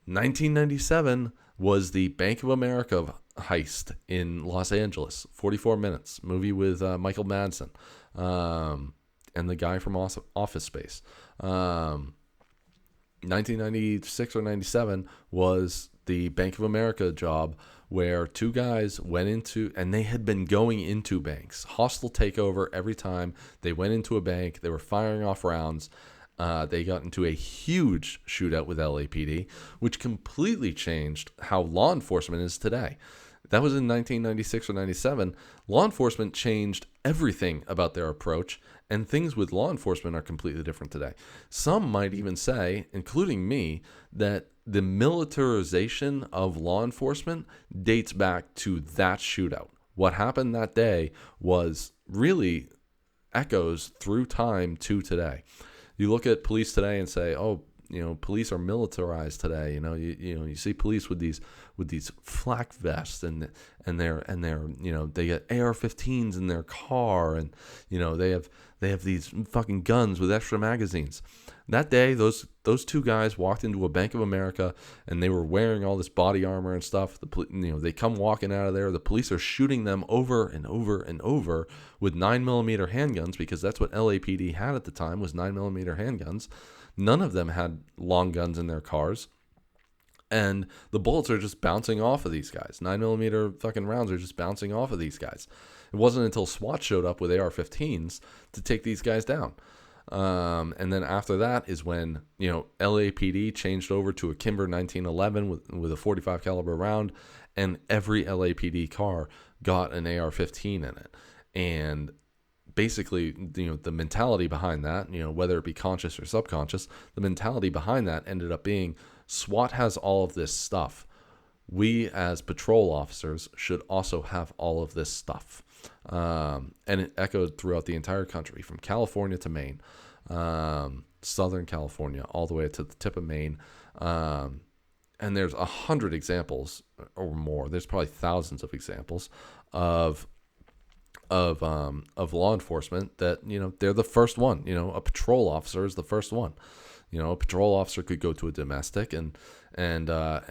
1997 was the Bank of America heist in Los Angeles. 44 Minutes. Movie with Michael Madsen and the guy from Office Space. 1996 or 97 was the Bank of America job where two guys went into, and they had been going into banks, hostile takeover every time they went into a bank. They were firing off rounds. They got into a huge shootout with LAPD, which completely changed how law enforcement is today. That was in 1996 or 97. Law enforcement changed everything about their approach, and things with law enforcement are completely different today. Some might even say, including me, that the militarization of law enforcement dates back to that shootout. What happened that day was really echoes through time to today. You look at police today and say, oh, police are militarized today. You see police with these flak vests and they're they get AR-15s in their car, and they have these fucking guns with extra magazines. That day, those two guys walked into a Bank of America and they were wearing all this body armor and stuff. They come walking out of there. The police are shooting them over and over and over with 9mm handguns, because that's what LAPD had at the time, was 9mm handguns. None of them had long guns in their cars. And the bullets are just bouncing off of these guys. 9mm fucking rounds are just bouncing off of these guys. It wasn't until SWAT showed up with AR-15s to take these guys down. And then after that is when, LAPD changed over to a Kimber 1911 with a 45 caliber round, and every LAPD car got an AR-15 in it. And basically, the mentality behind that, whether it be conscious or subconscious, the mentality behind that ended up being, SWAT has all of this stuff. We as patrol officers should also have all of this stuff. And it echoed throughout the entire country, from California to Maine, Southern California, all the way to the tip of Maine. And there's 100 examples or more. There's probably thousands of examples of law enforcement that, they're the first one. A patrol officer is the first one. A patrol officer could go to a domestic and that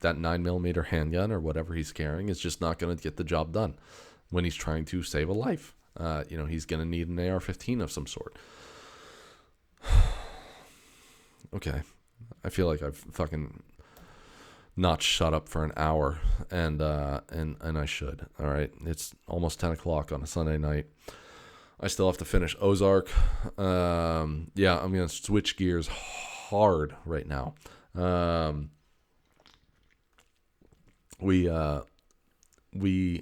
9mm handgun or whatever he's carrying is just not going to get the job done when he's trying to save a life. He's going to need an AR-15 of some sort. Okay. I feel like I've fucking not shut up for an hour, and I should. All right. It's almost 10 o'clock on a Sunday night. I still have to finish Ozark. I'm going to switch gears hard right now. We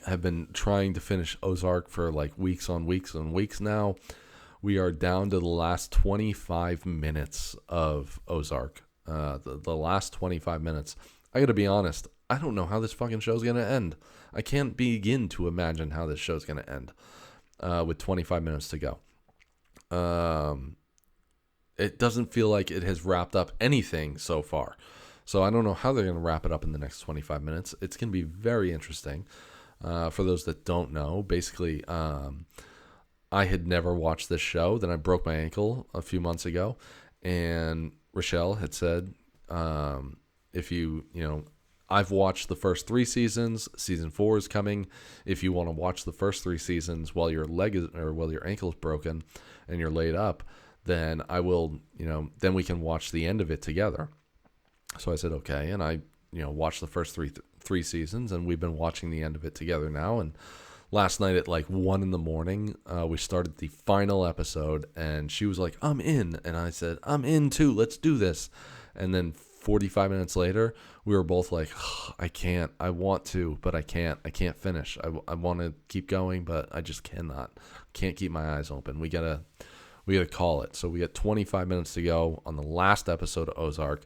have been trying to finish Ozark for like weeks on weeks on weeks now. We are down to the last 25 minutes of Ozark. The last 25 minutes. I got to be honest, I don't know how this fucking show's going to end. I can't begin to imagine how this show's going to end with 25 minutes to go. It doesn't feel like it has wrapped up anything so far. So I don't know how they're going to wrap it up in the next 25 minutes. It's going to be very interesting. For those that don't know, basically, I had never watched this show. Then I broke my ankle a few months ago, and Rochelle had said, I've watched the first 3 seasons. Season 4 is coming. If you want to watch the first 3 seasons while your ankle is broken and you're laid up, then I will, then we can watch the end of it together. So I said, okay. And I, watched the first three seasons, and we've been watching the end of it together now. And last night at like 1 a.m, we started the final episode, and she was like, I'm in. And I said, I'm in too. Let's do this. And then 45 minutes later, we were both like, I can't. I want to, but I can't. I can't finish. I want to keep going, but I just cannot. Can't keep my eyes open. We gotta call it. So we got 25 minutes to go on the last episode of Ozark.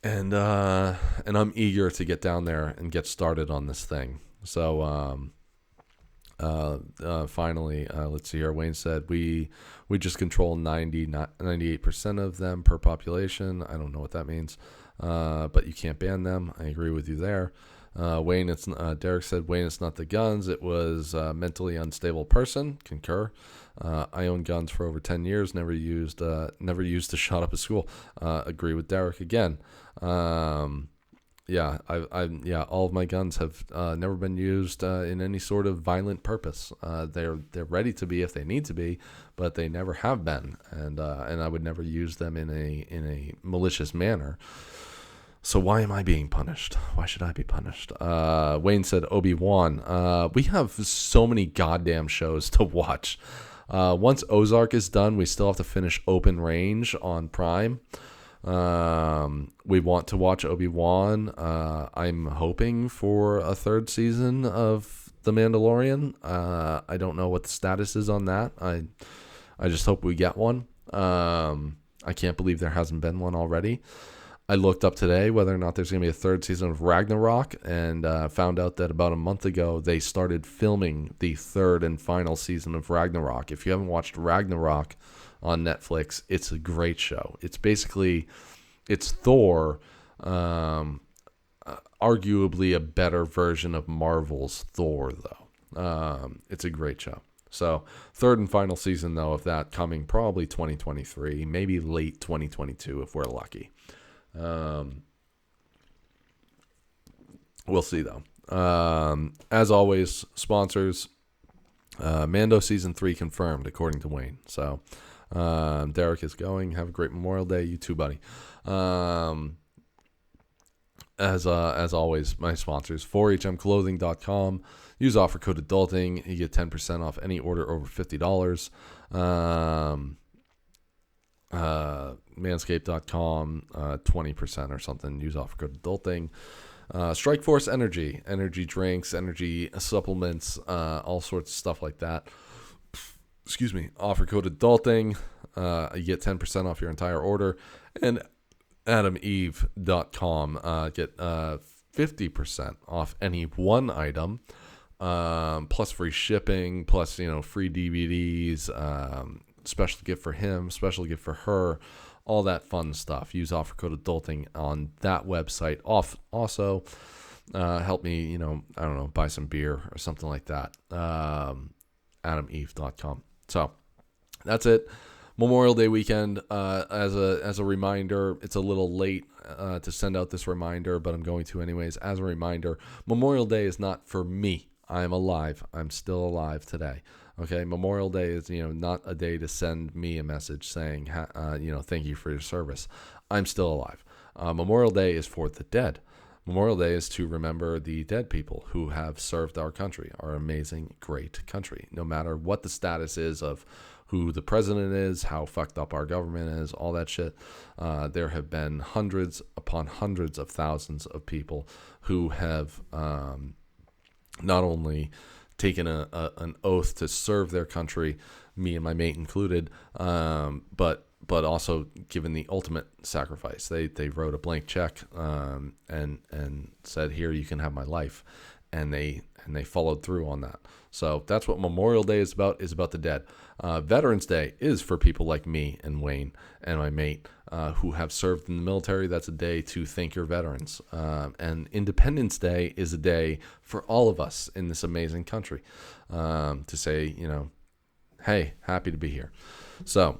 And I'm eager to get down there and get started on this thing. So finally, let's see here. Wayne said we just control 98% of them per population. I don't know what that means, but you can't ban them. I agree with you there. Wayne, Derek said, Wayne, it's not the guns. It was a mentally unstable person. Concur. I owned guns for over 10 years. Never used to shut up at school. Agree with Derek again. All of my guns have never been used in any sort of violent purpose. They're ready to be if they need to be, but they never have been, and I would never use them in a malicious manner. So why am I being punished? Why should I be punished? Wayne said Obi-Wan. We have so many goddamn shows to watch. Once Ozark is done, we still have to finish Open Range on Prime. We want to watch Obi-Wan. I'm hoping for a third season of The Mandalorian. I don't know what the status is on that. I just hope we get one. I can't believe there hasn't been one already. I looked up today whether or not there's going to be a third season of Ragnarok, and found out that about a month ago they started filming the third and final season of Ragnarok. If you haven't watched Ragnarok on Netflix, it's a great show. It's Thor, arguably a better version of Marvel's Thor, though. It's a great show. So, third and final season, though, of that coming probably 2023, maybe late 2022 if we're lucky. We'll see, though. As always, sponsors, Mando Season 3 confirmed, according to Wayne. So, Derek is going. Have a great Memorial Day. You too, buddy. As always, my sponsors, 4HMclothing.com. Use offer code adulting. You get 10% off any order over $50. Manscaped.com, 20% or something. Use offer code adulting. Strikeforce energy drinks, energy supplements, all sorts of stuff like that. Excuse me. Offer code adulting. You get 10% off your entire order. And AdamEve.com, get 50% off any one item, plus free shipping, plus free DVDs, special gift for him, special gift for her, all that fun stuff. Use offer code adulting on that website. Also, help me, I don't know, buy some beer or something like that. AdamEve.com. So that's it. Memorial Day weekend. As a reminder, it's a little late to send out this reminder, but I'm going to anyways. As a reminder, Memorial Day is not for me. I am alive. I'm still alive today. Okay, Memorial Day is not a day to send me a message saying thank you for your service. I'm still alive. Memorial Day is for the dead. Memorial Day is to remember the dead people who have served our country, our amazing, great country. No matter what the status is of who the president is, how fucked up our government is, all that shit. There have been hundreds upon hundreds of thousands of people who have not only taken an oath to serve their country, me and my mate included, but also given the ultimate sacrifice. They wrote a blank check and said, "Here, you can have my life," and they followed through on that. So that's what Memorial Day is about the dead. Veterans Day is for people like me and Wayne and my mate who have served in the military. That's a day to thank your veterans. And Independence Day is a day for all of us in this amazing country to say, hey, happy to be here. So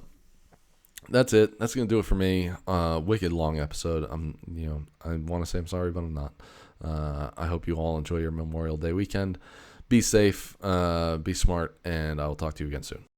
that's it. That's going to do it for me. Wicked long episode. I want to say I'm sorry, but I'm not. I hope you all enjoy your Memorial Day weekend. Be safe, be smart, and I will talk to you again soon.